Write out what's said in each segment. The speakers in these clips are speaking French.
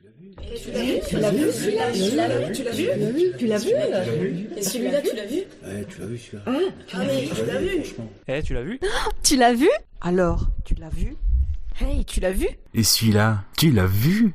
Tu l'as vu celui-là? Tu l'as vu? Tu l'as vu? Et celui-là, tu l'as vu? Ouais, tu l'as vu celui-là. Ah mais tu l'as vu? Tu l'as vu? Tu l'as vu? Alors, tu l'as vu? Hey, tu l'as vu? Et celui-là, tu l'as vu?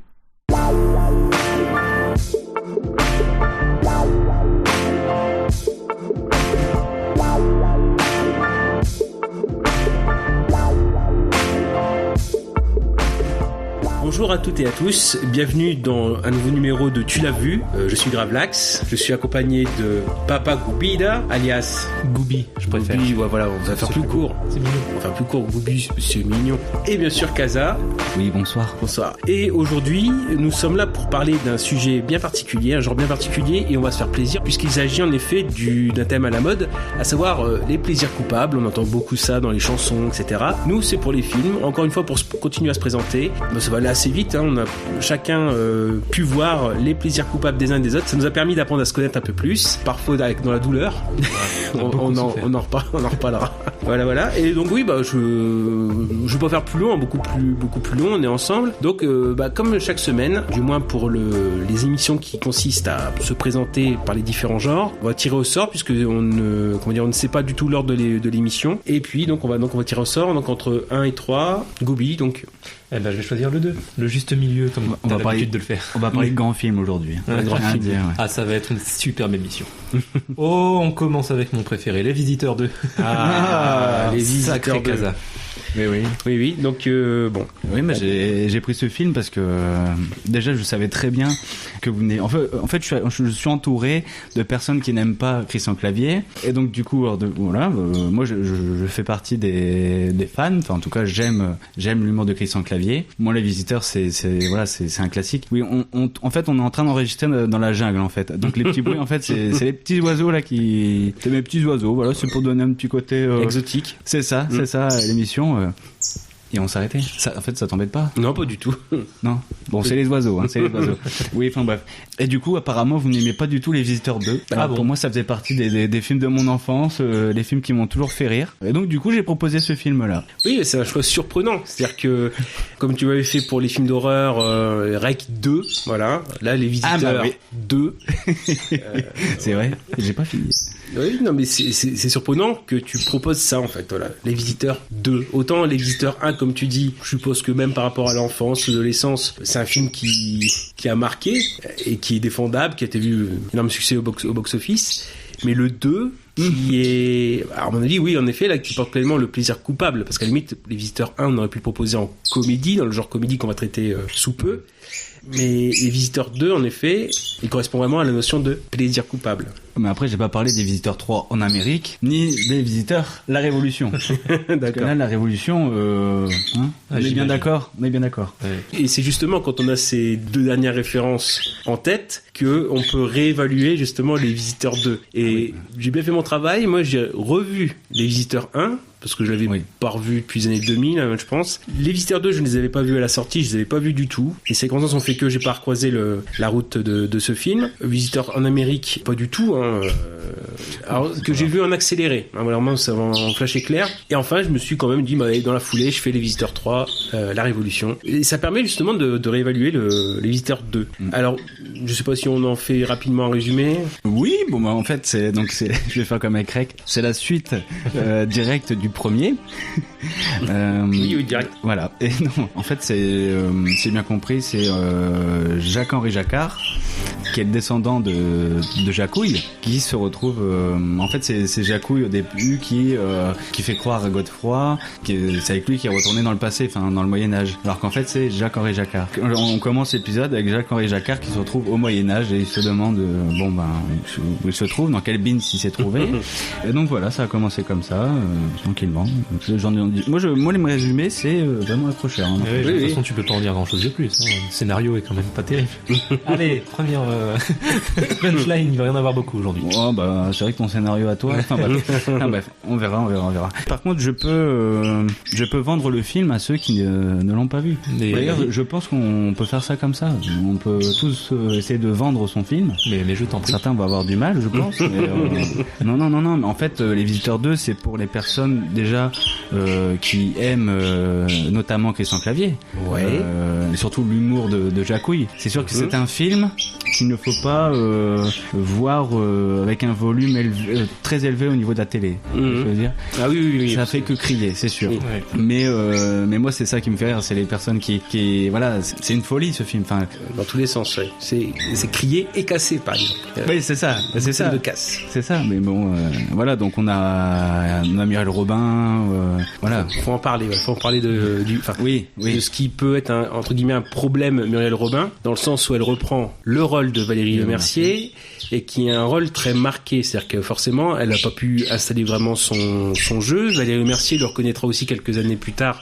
Bonjour à toutes et à tous, bienvenue dans un nouveau numéro de Tu l'as vu. Je suis Gravelax, je suis accompagné de Papa Goubida, alias Goubi, je préfère. Goubi, ouais, voilà, on va faire plus court. C'est mignon. On va faire plus court, Goubi, c'est mignon. Et bien sûr Kaza. Oui, bonsoir. Bonsoir. Et aujourd'hui, nous sommes là pour parler d'un sujet bien particulier, un genre bien particulier, et on va se faire plaisir puisqu'il s'agit en effet d'un thème à la mode, à savoir les plaisirs coupables. On entend beaucoup ça dans les chansons, etc. Nous, c'est pour les films. Encore une fois, pour continuer à se présenter, ça va aller assez vite, hein. On a chacun pu voir les plaisirs coupables des uns et des autres. Ça nous a permis d'apprendre à se connaître un peu plus, parfois dans la douleur. On en reparlera. Voilà. Et donc oui, je vais pas faire plus long, beaucoup plus long. On est ensemble. Donc comme chaque semaine, du moins pour les émissions qui consistent à se présenter par les différents genres, on va tirer au sort puisque on ne sait pas du tout l'ordre de l'émission. Et puis donc on va tirer au sort. Donc entre 1 et 3, Goubi, donc. Je vais choisir le 2, le juste milieu, comme on a l'habitude de le faire. On va parler de grands films aujourd'hui. Un grand film. Dire, ouais. Ah, ça va être une superbe émission. On commence avec mon préféré, Les Visiteurs 2. Les Visiteurs 2. Casa. Oui. Donc bon. Oui, mais j'ai pris ce film parce que déjà je savais très bien que vous venez. En fait, je suis entouré de personnes qui n'aiment pas Christian Clavier, et donc du coup, moi je fais partie des fans. Enfin, en tout cas, j'aime l'humour de Christian Clavier. Moi, Les Visiteurs, c'est un classique. Oui, en fait, on est en train d'enregistrer dans la jungle, en fait. Donc les petits bruits, en fait, c'est les petits oiseaux là c'est mes petits oiseaux. Voilà, c'est pour donner un petit côté exotique. C'est ça, l'émission. Et on s'arrêtait. En fait, ça t'embête pas? Non, pas du tout. Non. Bon, c'est les oiseaux, c'est les oiseaux. Oui, enfin bref. Et du coup, apparemment, vous n'aimez pas du tout Les Visiteurs 2. Alors, bon. Pour moi, ça faisait partie des films de mon enfance, les films qui m'ont toujours fait rire. Et donc, du coup, j'ai proposé ce film-là. Oui, c'est un choix surprenant. C'est-à-dire que, comme tu m'avais fait pour les films d'horreur, Rec 2, voilà. Là, Les Visiteurs 2. C'est vrai, j'ai pas fini. Oui, non, mais c'est surprenant que tu proposes ça, en fait. Voilà. Les Visiteurs 2. Autant Les Visiteurs 1, comme tu dis, je suppose que même par rapport à l'enfance, l'adolescence, c'est un film qui a marqué et qui est défendable, qui a été vu énorme succès au box-office. Mais le 2, qui est, à mon avis, oui, en effet, là, qui porte pleinement le plaisir coupable. Parce qu'à la limite, Les Visiteurs 1, on aurait pu le proposer en comédie, dans le genre comédie qu'on va traiter sous peu. Mais Les Visiteurs 2, en effet, il correspond vraiment à la notion de plaisir coupable. Mais après, j'ai pas parlé des Visiteurs 3 en Amérique, ni des Visiteurs La Révolution. D'accord. Parce que là, La Révolution, on est bien d'accord. Ouais. Et c'est justement quand on a ces deux dernières références en tête que on peut réévaluer justement Les Visiteurs 2. Et j'ai bien fait mon travail. Moi, j'ai revu Les Visiteurs 1. Parce que je l'avais pas revu depuis les années 2000, je pense. Les Visiteurs 2, je ne les avais pas vus à la sortie, je les avais pas vus du tout. Et ces circonstances ont fait que j'ai pas recroisé la route de ce film. Visiteurs en Amérique, pas du tout. Alors, que j'ai vu en accéléré. Voilà, moi, ça va en flash éclair. Et enfin, je me suis quand même dit, dans la foulée, je fais Les Visiteurs 3, La Révolution. Et ça permet justement de réévaluer Les Visiteurs 2. Alors, je sais pas si on en fait rapidement un résumé. Oui, en fait, je vais faire comme avec Rec. C'est la suite directe du premier. Oui, direct. Voilà. Et non, en fait, c'est bien compris, c'est Jacques-Henri Jacquard, qui est le descendant de Jacouille, qui se retrouve. En fait, c'est Jacouille au début qui fait croire à Godefroy, c'est avec lui qui est retourné dans le passé, enfin dans le Moyen Âge. Alors qu'en fait, c'est Jacques-Henri Jacquard. On commence l'épisode avec Jacques-Henri Jacquard qui se retrouve au Moyen Âge et il se demande où il se trouve, dans quelle bine s'il s'est trouvé. Et donc voilà, ça a commencé comme ça. Tranquillement. Moi, les résumés, c'est vraiment accrocheur. De toute façon, tu peux pas en dire grand chose de plus. Le scénario est quand même pas terrible. Allez, première punchline, il va y en avoir beaucoup aujourd'hui. Oh, bah, c'est vrai que ton scénario à toi. Enfin, bref, on verra. Par contre, je peux vendre le film à ceux qui ne l'ont pas vu. D'ailleurs, je pense qu'on peut faire ça comme ça. On peut tous essayer de vendre son film. Mais je t'en prie. Certains vont avoir du mal, je pense. Mais, non. Mais en fait, Les Visiteurs 2, c'est pour les personnes déjà qui aiment notamment Christian Clavier. Ouais. Et surtout l'humour de Jacouille. C'est sûr que c'est un film qu'il ne faut pas voir avec un volume très élevé au niveau de la télé. Je veux dire. Ah oui. Ça fait que crier, c'est sûr. Oui. Mais moi, c'est ça qui me fait rire, c'est les personnes qui voilà, c'est une folie ce film. Enfin, dans tous les sens, ouais. C'est crier et casser, par exemple. Oui, c'est ça. C'est ça. De casse. C'est ça. Mais bon, voilà. Donc on a Muriel Robin. Voilà. Faut en parler. Ouais. Faut en parler de ce qui peut être entre guillemets un problème Muriel Robin, dans le sens où elle reprend le rôle de Valérie Lemercier et qui a un rôle très marqué. C'est-à-dire que forcément, elle n'a pas pu installer vraiment son jeu. Valérie Lemercier le reconnaîtra aussi quelques années plus tard.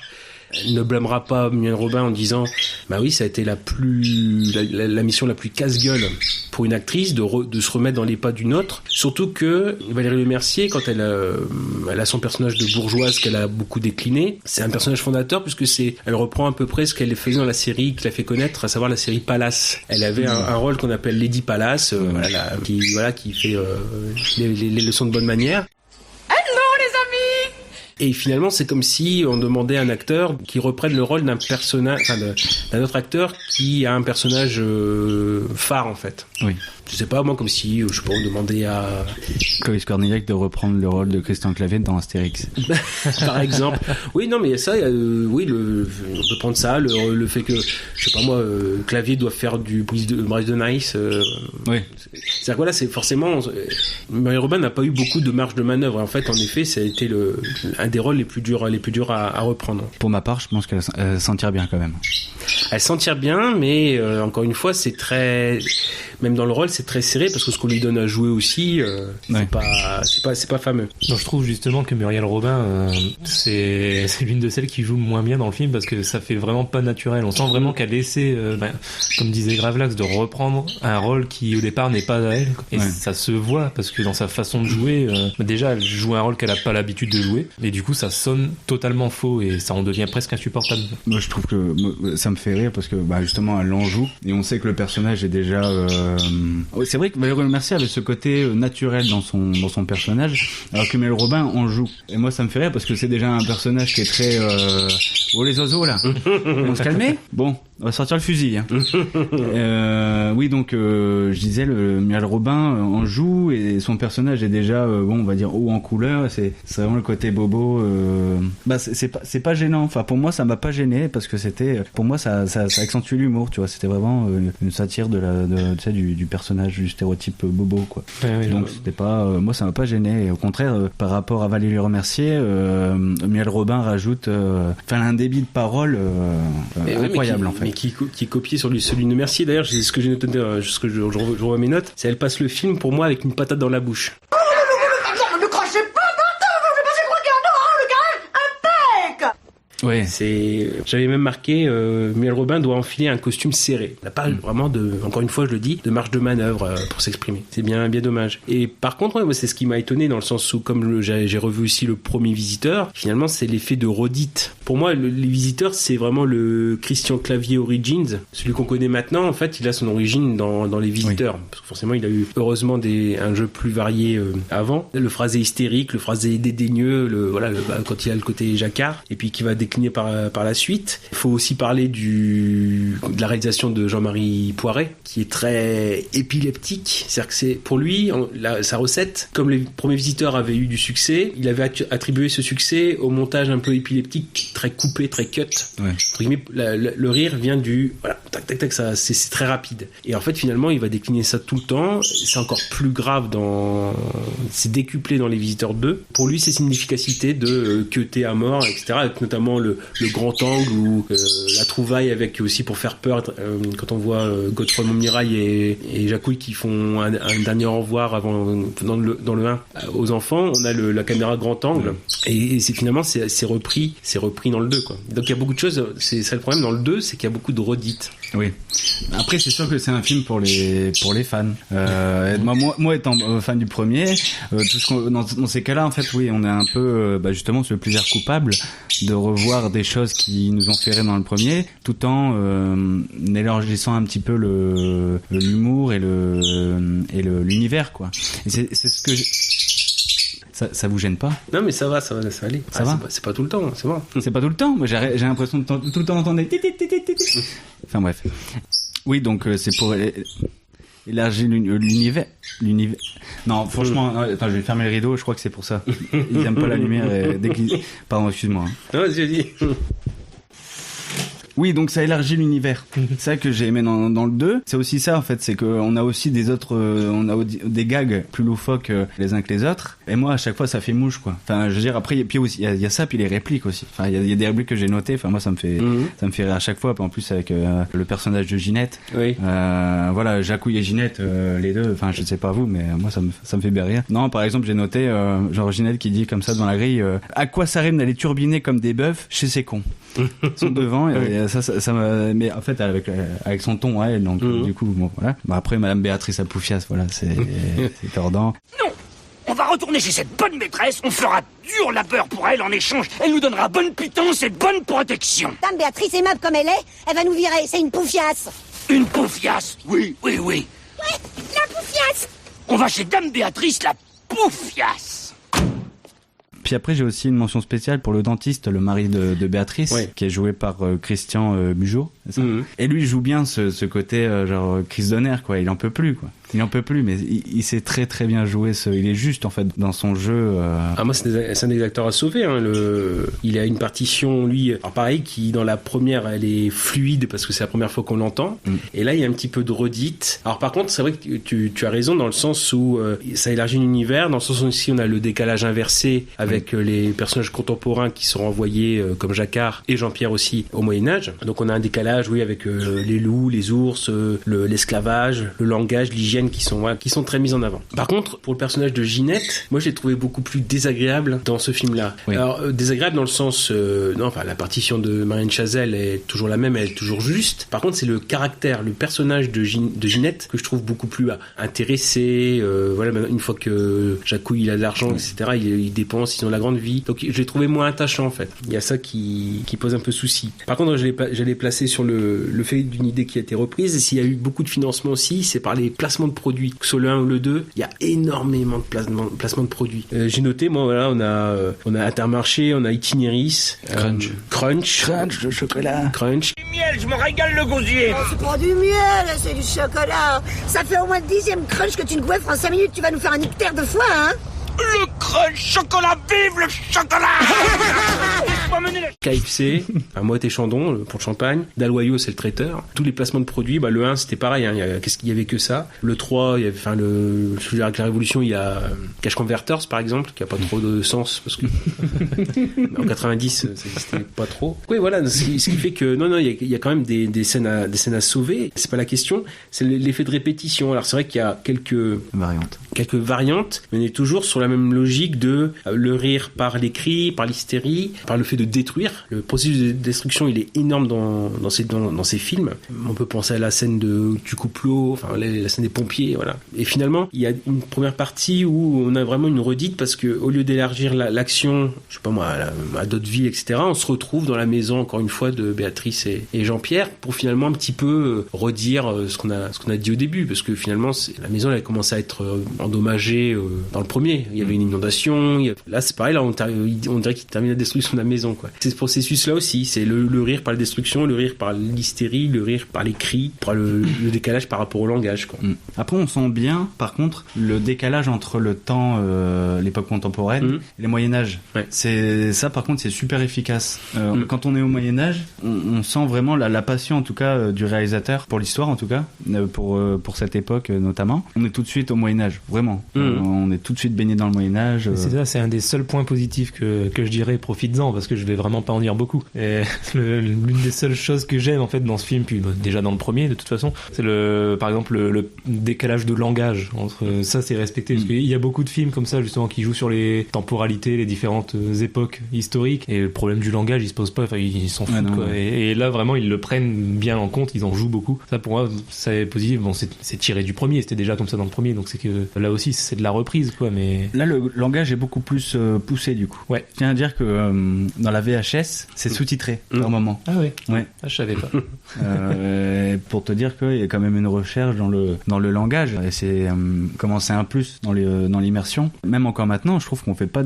Elle ne blâmera pas Muriel Robin en disant bah oui, ça a été la mission la plus casse-gueule pour une actrice de se remettre dans les pas d'une autre, surtout que Valérie Lemercier, quand elle a son personnage de bourgeoise qu'elle a beaucoup décliné, c'est un personnage fondateur puisque elle reprend à peu près ce qu'elle faisait dans la série qui l'a fait connaître, à savoir la série Palace. Elle avait un rôle qu'on appelle Lady Palace, qui fait les leçons de bonne manière. Et finalement, c'est comme si on demandait à un acteur qui reprenne le rôle d'un personnage, d'un autre acteur qui a un personnage phare en fait. Oui. Je sais pas, moi, comme si, je sais pas, on demandait à Clovis Cornillac de reprendre le rôle de Christian Clavier dans Astérix. Par exemple. Oui, non, mais il y a ça, on peut prendre ça, le fait que, je sais pas moi, Clavier doit faire du Brise de Nice. Oui. C'est-à-dire que voilà, c'est forcément, Muriel Robin n'a pas eu beaucoup de marge de manœuvre. En fait, en effet, ça a été un des rôles les plus durs à reprendre. Pour ma part, je pense qu'elle s'en tire bien quand même. Elle s'en tire bien, mais encore une fois, c'est très, même dans le rôle, c'est très serré parce que ce qu'on lui donne à jouer aussi, c'est pas fameux. Donc je trouve justement que Muriel Robin, c'est l'une de celles qui joue moins bien dans le film parce que ça fait vraiment pas naturel. On sent vraiment qu'elle essaie, comme disait Gravelax, de reprendre un rôle qui au départ n'est pas à elle. Et ça se voit parce que dans sa façon de jouer, déjà elle joue un rôle qu'elle a pas l'habitude de jouer, et du coup ça sonne totalement faux et ça en devient presque insupportable. Moi je trouve que ça me fait rire parce que justement elle en joue et on sait que le personnage est déjà c'est vrai que Valérie Lemercier avait ce côté naturel dans son personnage, alors que Muriel Robin en joue. Et moi ça me fait rire parce que c'est déjà un personnage qui est très oh les oiseaux là, on se calmer. Bon, on va sortir le fusil. Oui, donc je disais, Muriel Robin en joue et son personnage est déjà on va dire haut en couleur. C'est vraiment le côté bobo. C'est pas gênant. Enfin pour moi ça m'a pas gêné parce que pour moi ça accentue l'humour. Tu vois, c'était vraiment une satire du personnage, du stéréotype bobo quoi. Donc c'était pas moi ça m'a pas gêné. Et au contraire par rapport à Valérie Lemercier, Muriel Robin rajoute un débit de parole incroyable en fait. Mais qui est copié sur celui de Mercier. D'ailleurs, ce que j'ai noté, ce que je revois mes notes, c'est elle passe le film pour moi avec une patate dans la bouche. Ne crachez pas maintenant, je vais passer le regard, le gars, impec. Ouais. J'avais même marqué, Muriel Robin doit enfiler un costume serré. Elle n'a pas vraiment encore une fois je le dis, de marge de manœuvre pour s'exprimer. C'est bien dommage. Et par contre, moi, c'est ce qui m'a étonné dans le sens où, comme j'ai revu aussi le premier Visiteur, finalement c'est l'effet de redite. Pour moi, les Visiteurs, c'est vraiment le Christian Clavier Origins. Celui qu'on connaît maintenant, en fait, il a son origine dans les Visiteurs. Oui. Parce que forcément, il a eu heureusement un jeu plus varié avant. Le phrasé hystérique, le phrasé dédaigneux, quand il a le côté jacquard, et puis qui va décliner par la suite. Il faut aussi parler de la réalisation de Jean-Marie Poiret, qui est très épileptique. C'est-à-dire que c'est, pour lui, sa recette, comme les premiers Visiteurs avaient eu du succès, il avait attribué ce succès au montage un peu épileptique, très coupé, très cut. Ouais. Le rire vient du tac tac tac, ça c'est très rapide. Et en fait finalement il va décliner ça tout le temps. C'est encore plus grave c'est décuplé dans les Visiteurs 2. Pour lui c'est une efficacité de cutter à mort, etc. Avec notamment le grand angle ou la trouvaille avec aussi pour faire peur quand on voit Godefroy Montmirail et Jacouille qui font un dernier au revoir avant dans le 1 aux enfants. On a la caméra grand angle et c'est repris dans le 2 quoi. Donc il y a beaucoup de choses, c'est ça le problème dans le 2, c'est qu'il y a beaucoup de redites. Oui. Après, c'est sûr que c'est un film pour les fans. Moi étant fan du premier, dans ces cas-là, en fait, oui, on est un peu, justement, sur le plaisir coupable de revoir des choses qui nous ont fait rire dans le premier, tout en élargissant un petit peu l'humour et l'univers, quoi. Et c'est ce que ça vous gêne pas? Non, mais ça va aller. Ça va? C'est pas tout le temps, c'est bon. C'est pas tout le temps. Moi, j'ai l'impression de tout le temps d'entendre des Enfin bref. Oui, donc c'est pour élargir l'univers. Non, franchement, attends, je vais fermer le rideau. Je crois que c'est pour ça. Ils aiment pas la lumière. Pardon, excuse-moi. Non, vas-y, dis. Oui, donc ça élargit l'univers. C'est ça que j'ai aimé dans le 2. C'est aussi ça, en fait, c'est qu'on a aussi des des gags plus loufoques les uns que les autres. Et moi, à chaque fois, ça fait mouche, quoi. Enfin, je veux dire, après, puis aussi, il y a ça, puis les répliques aussi. Enfin, il y a des répliques que j'ai notées. Enfin, moi, ça me fait rire à chaque fois. Puis en plus, avec le personnage de Ginette. Oui. Voilà, Jacouille et Ginette, les deux. Enfin, je sais pas vous, mais moi, ça me fait bien rire. Non, par exemple, j'ai noté, genre Ginette qui dit comme ça devant la grille, à quoi ça rime d'aller turbiner comme des bœufs chez ces cons. Ils sont devant, et ça mais en fait, avec son ton, à elle, donc, du coup, bon, voilà. Bah, après, Madame Béatrice à Poufias, voilà, c'est tordant. Non, on va retourner chez cette bonne maîtresse, on fera dur labeur pour elle en échange, elle nous donnera bonne pitance et bonne protection. Dame Béatrice, aimable comme elle est, elle va nous virer, c'est une poufiasse. Une poufiasse? Oui. Ouais, la poufiasse. On va chez Dame Béatrice, la poufiasse. Puis après, j'ai aussi une mention spéciale pour le dentiste, le mari de Béatrice, qui est joué par Christian Bugeaud. Et lui, il joue bien ce côté genre Chris Donner, quoi. Il en peut plus, quoi. Il en peut plus, mais il sait très très bien jouer. Il est juste, en fait, dans son jeu. Ah, moi, c'est un des acteurs à sauver. Hein, il a une partition, lui, alors pareil, qui dans la première, elle est fluide parce que c'est la première fois qu'on l'entend. Et là, il y a un petit peu de redite. Alors par contre, c'est vrai que tu as raison dans le sens où ça élargit l'univers, dans le sens où ici on a le décalage inversé avec les personnages contemporains qui sont renvoyés comme Jacquard et Jean-Pierre aussi au Moyen-Âge. Donc on a un décalage, oui, avec les loups, les ours, l'esclavage, le langage, l'hygiène qui sont très mis en avant. Par contre, pour le personnage de Ginette, moi je l'ai trouvé beaucoup plus désagréable dans ce film-là. Oui. Alors désagréable dans le sens, la partition de Marianne Chazelle est toujours la même, elle est toujours juste. Par contre, c'est le caractère, le personnage de Ginette que je trouve beaucoup plus intéressé. Une fois que Jacouille il a de l'argent, etc., il dépense, ils ont la grande vie. Donc je l'ai trouvé moins attachant en fait. Il y a ça qui pose un peu souci. Par contre, je l'ai placé sur le fait d'une idée qui a été reprise. Et s'il y a eu beaucoup de financement aussi, c'est par les placements de produits. Que sur le 1 ou le 2, il y a énormément de placements de produits. J'ai noté, moi, voilà, on a Intermarché, on a Itinéris, Crunch de chocolat, Crunch. Du miel, je me régale le gosier. Oh, c'est pas du miel, c'est du chocolat. Ça fait au moins le 10e crunch que tu ne goiffres en 5 minutes. Tu vas nous faire un ictère de foie, hein? Le crunch chocolat, vive le chocolat. KFC, Moët et Chandon pour le champagne, Dalloyau c'est le traiteur. Tous les placements de produits, le 1 c'était pareil, qu'est-ce qu'il y avait que ça. Le 3, il y avait, avec la Révolution, il y a Cash Converters par exemple, qui a pas trop de sens parce que en 90 ça n'existait pas trop. Oui, voilà, ce qui fait que il y a quand même des scènes à sauver. C'est pas la question, c'est l'effet de répétition. Alors c'est vrai qu'il y a quelques variantes, mais on est toujours sur la même logique de le rire par les cris, par l'hystérie, par le fait de détruire. Le processus de destruction, il est énorme dans ces films. On peut penser à la scène du couple, la scène des pompiers, voilà. Et finalement, il y a une première partie où on a vraiment une redite parce que au lieu d'élargir l'action, je sais pas moi, à d'autres villes, etc., on se retrouve dans la maison encore une fois de Béatrice et Jean-Pierre pour finalement un petit peu redire ce qu'on a dit au début, parce que finalement la maison elle a commencé à être endommagée dans le premier. Il y avait une inondation. Là, c'est pareil. Là, on dirait qu'il termine la destruction de la maison, quoi. C'est ce processus-là aussi. C'est le rire par la destruction, le rire par l'hystérie, le rire par les cris, par le décalage par rapport au langage, quoi. Après, on sent bien, par contre, le décalage entre le temps, l'époque contemporaine, et le Moyen-Âge. Ouais. Ça, par contre, c'est super efficace. Quand on est au Moyen-Âge, on sent vraiment la passion, en tout cas, du réalisateur pour l'histoire, en tout cas, pour cette époque notamment. On est tout de suite au Moyen-Âge, vraiment. On est tout de suite baigné dans le Moyen-Âge. C'est ça, c'est un des seuls points positifs que je dirais, profites-en, parce que je vais vraiment pas en dire beaucoup. Et l'une des seules choses que j'aime en fait dans ce film, puis déjà dans le premier de toute façon, c'est par exemple le décalage de langage entre ça, c'est respecté parce qu'il y a beaucoup de films comme ça justement qui jouent sur les temporalités, les différentes époques historiques, et le problème du langage il se pose pas, enfin ils s'en foutent quoi. Et là vraiment ils le prennent bien en compte, ils en jouent beaucoup. Ça pour moi c'est positif. Bon, c'est tiré du premier, c'était déjà comme ça dans le premier, donc c'est que là aussi c'est de la reprise quoi. Mais là le langage est beaucoup plus poussé du coup. Ouais. Je tiens à dire que dans la VHS c'est sous-titré par moment. Ah ouais. Ouais. Ah, je savais pas. Pour te dire qu'il y a quand même une recherche dans le langage, et c'est c'est un plus dans l'immersion. Même encore maintenant, je trouve qu'on fait pas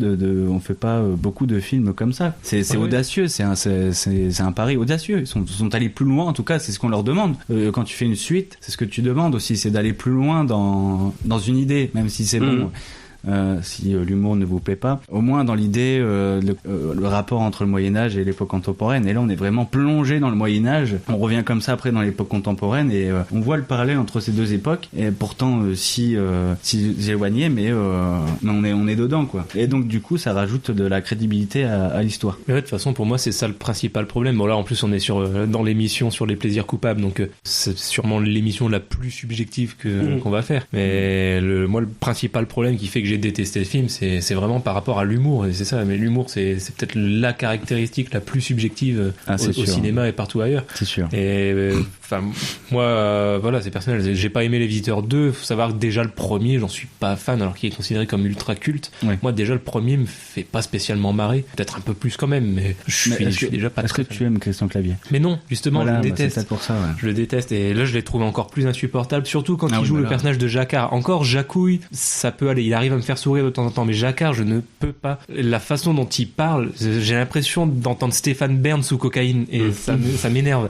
beaucoup de films comme ça. C'est audacieux, c'est un pari audacieux. Ils sont allés plus loin, en tout cas, c'est ce qu'on leur demande. Quand tu fais une suite, c'est ce que tu demandes aussi, c'est d'aller plus loin dans une idée, même si c'est bon. Si l'humour ne vous plaît pas, au moins dans l'idée le rapport entre le Moyen-Âge et l'époque contemporaine. Et là on est vraiment plongé dans le Moyen-Âge, on revient comme ça après dans l'époque contemporaine, et on voit le parallèle entre ces deux époques, et pourtant si éloigné, mais on est dedans quoi. Et donc du coup ça rajoute de la crédibilité à l'histoire. Mais ouais, de toute façon pour moi c'est ça le principal problème. Bon là en plus on est dans l'émission sur les plaisirs coupables, donc c'est sûrement l'émission la plus subjective qu'on va faire. Mais le principal problème qui fait que j'ai détesté le film, c'est vraiment par rapport à l'humour, et c'est ça. Mais l'humour c'est peut-être la caractéristique la plus subjective au cinéma et partout ailleurs. C'est sûr. Et moi voilà, c'est personnel, j'ai pas aimé Les Visiteurs 2. Faut savoir que déjà le premier j'en suis pas fan, alors qu'il est considéré comme ultra culte. Ouais. Moi déjà le premier me fait pas spécialement marrer, peut-être un peu plus quand même, mais je suis déjà pas. Est-ce que tu aimes Christian Clavier? Mais non, justement, voilà, je le déteste. C'est pour ça, ouais. Je le déteste, et là je l'ai trouvé encore plus insupportable, surtout quand il joue le personnage de Jacquard. Encore Jacouille, ça peut aller, il arrive à me faire sourire de temps en temps, mais Jacquard, je ne peux pas. La façon dont il parle, j'ai l'impression d'entendre Stéphane Bern sous cocaïne, et ça m'énerve.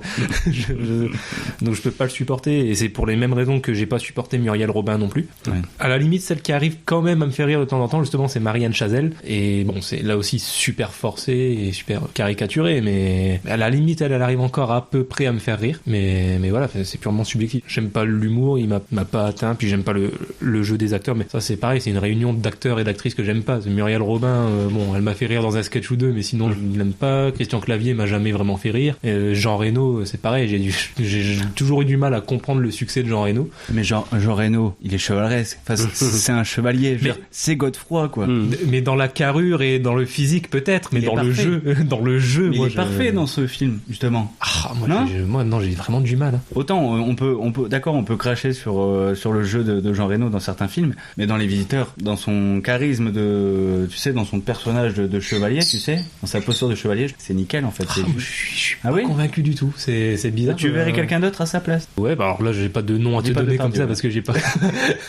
Donc je peux pas le supporter, et c'est pour les mêmes raisons que j'ai pas supporté Muriel Robin non plus. Ouais. À la limite, celle qui arrive quand même à me faire rire de temps en temps, justement, c'est Marianne Chazelle, et bon, c'est là aussi super forcé et super caricaturé, mais à la limite, elle arrive encore à peu près à me faire rire, mais voilà, c'est purement subjectif. J'aime pas l'humour, il m'a pas atteint, puis j'aime pas le jeu des acteurs, mais ça c'est pareil, c'est une réunion d'acteurs et d'actrices que j'aime pas. Muriel Robin, bon, elle m'a fait rire dans un sketch ou deux, mais sinon je l'aime pas. Christian Clavier m'a jamais vraiment fait rire. Jean Reno, c'est pareil, j'ai toujours eu du mal à comprendre le succès de Jean Reno. Mais Jean Reno, il est chevaleresque. Enfin, c'est un chevalier. C'est Godefroy, quoi. Mais dans la carrure et dans le physique peut-être, mais dans le jeu, mais moi, il est parfait dans ce film, justement. Ah, moi non, j'ai vraiment du mal. Autant on peut cracher sur le jeu de Jean Reno dans certains films, mais dans Les Visiteurs, dans son charisme dans son personnage de chevalier, dans sa posture de chevalier, c'est nickel en fait. Je suis pas convaincu du tout. C'est bizarre. Tu verrais quelqu'un d'autre à sa place? Ouais, bah alors là j'ai pas de nom à te donner comme ça, parce que j'ai pas.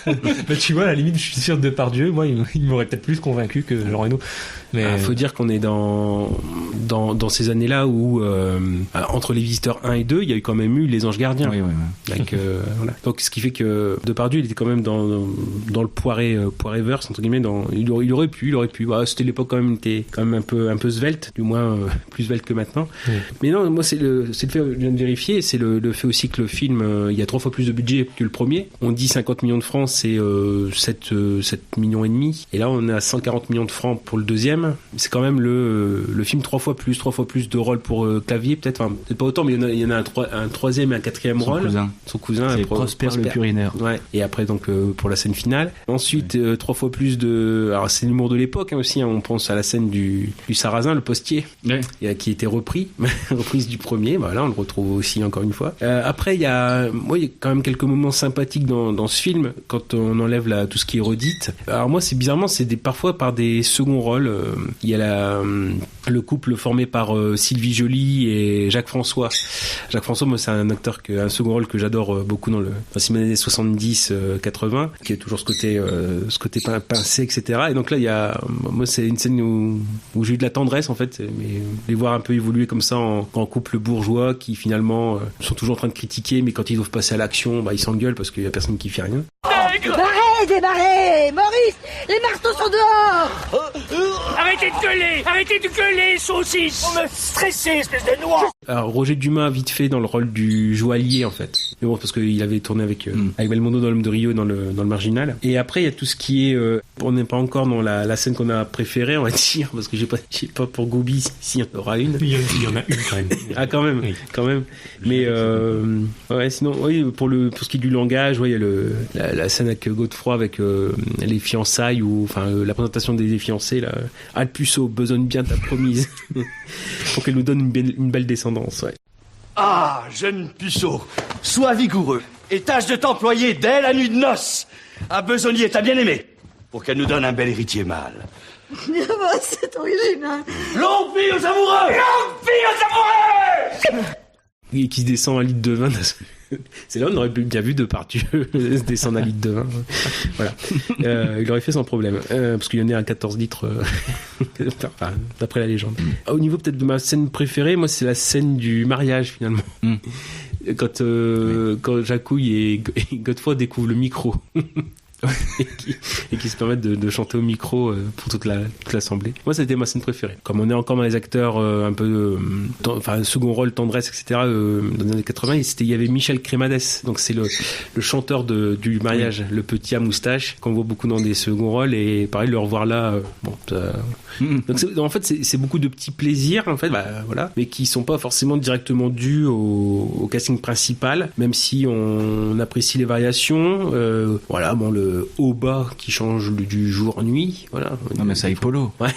Bah tu vois, à la limite, je suis sûr de Depardieu, moi il m'aurait peut-être plus convaincu que Jean Reno. Mais faut dire qu'on est dans ces années-là où entre Les Visiteurs 1 et 2, il y a eu quand même eu Les Anges Gardiens. Oui. Donc, voilà. Donc ce qui fait que Depardieu, il était quand même dans le poiréverse entre guillemets. Il aurait pu. Voilà, c'était l'époque quand même un peu svelte, du moins plus svelte que maintenant. Oui. Mais non, moi c'est le fait, je viens de vérifier, c'est le fait aussi que le film, il y a 3 fois plus de budget que le premier. On dit 50 millions de francs, c'est 7 millions et demi. Et là on est à 140 millions de francs pour le deuxième. C'est quand même le film 3 fois plus de rôles pour Clavier, peut-être pas autant, mais il y en a un troisième et un quatrième rôle. Son cousin, c'est Prosper le Purinaire. Ouais. Et après donc pour la scène finale. Ensuite 3 fois plus alors c'est l'humour de l'époque aussi. On pense à la scène du Sarrasin, le postier, qui était reprise du premier. Voilà, on le retrouve aussi encore une fois. Après il y a quand même quelques moments sympathiques dans ce film quand on enlève tout ce qui est redite. Alors moi c'est bizarrement parfois par des seconds rôles. Il y a le couple formé par Sylvie Joly et Jacques François. Jacques François, moi c'est un acteur un second rôle que j'adore beaucoup dans les années 70-80, qui a toujours ce côté pincé, etc. Et donc là moi c'est une scène où j'ai eu de la tendresse en fait, mais les voir un peu évoluer comme ça en couple bourgeois qui finalement sont toujours en train de critiquer, mais quand ils doivent passer à l'action, ils s'engueulent parce qu'il y a personne qui fait rien. Arrête! démarrez. Maurice, les marteaux sont dehors. Arrêtez de gueuler, saucisse. On me stresser, espèce de noix. Alors Roger Dumas vite fait dans le rôle du joaillier en fait. Mais bon, parce qu'il avait tourné avec Belmondo dans L'Homme de Rio dans le Marginal. Et après il y a tout ce qui est on n'est pas encore dans la scène qu'on a préférée, on va dire, parce que j'ai pas pour Goubi s'il y en aura une. Il y en a une quand même. Ah quand même, oui. Quand même. Mais ouais, sinon oui, pour ce qui est du langage, ouais, il y a la scène avec Godefroy avec les fiançailles ou enfin la présentation des fiancés là. Alpuceau, besogne bien ta promise pour qu'elle nous donne une belle descendance, ouais. Ah, jeune puceau, sois vigoureux et tâche de t'employer dès la nuit de noces à besogner ta bien-aimée pour qu'elle nous donne un bel héritier mâle. C'est original. Longue vie aux amoureux! Longue vie aux amoureux! Et qui se descend un litre de vin. C'est là où on aurait bien vu Depardieu se descendre un litre de vin. Voilà. Il aurait fait sans problème. Parce qu'il y en a à 14 litres, enfin, d'après la légende. Au niveau peut-être de ma scène préférée, moi c'est la scène du mariage finalement. Quand Jacouille et Godefroy découvrent le micro. et qui se permettent de chanter au micro pour toute l'assemblée. Moi, c'était ma scène préférée. Comme on est encore dans les acteurs un peu, enfin second rôle, tendresse, etc. Dans les années 80, il y avait Michel Crémades, donc c'est le chanteur du mariage, le petit à moustache qu'on voit beaucoup dans des seconds rôles, et pareil, le revoir là, donc en fait c'est beaucoup de petits plaisirs en fait, voilà, mais qui sont pas forcément directement dus au casting principal, même si on apprécie les variations. Voilà, bon, le haut bas qui change du jour en nuit, voilà. Non mais ça y est, Polo. Ouais.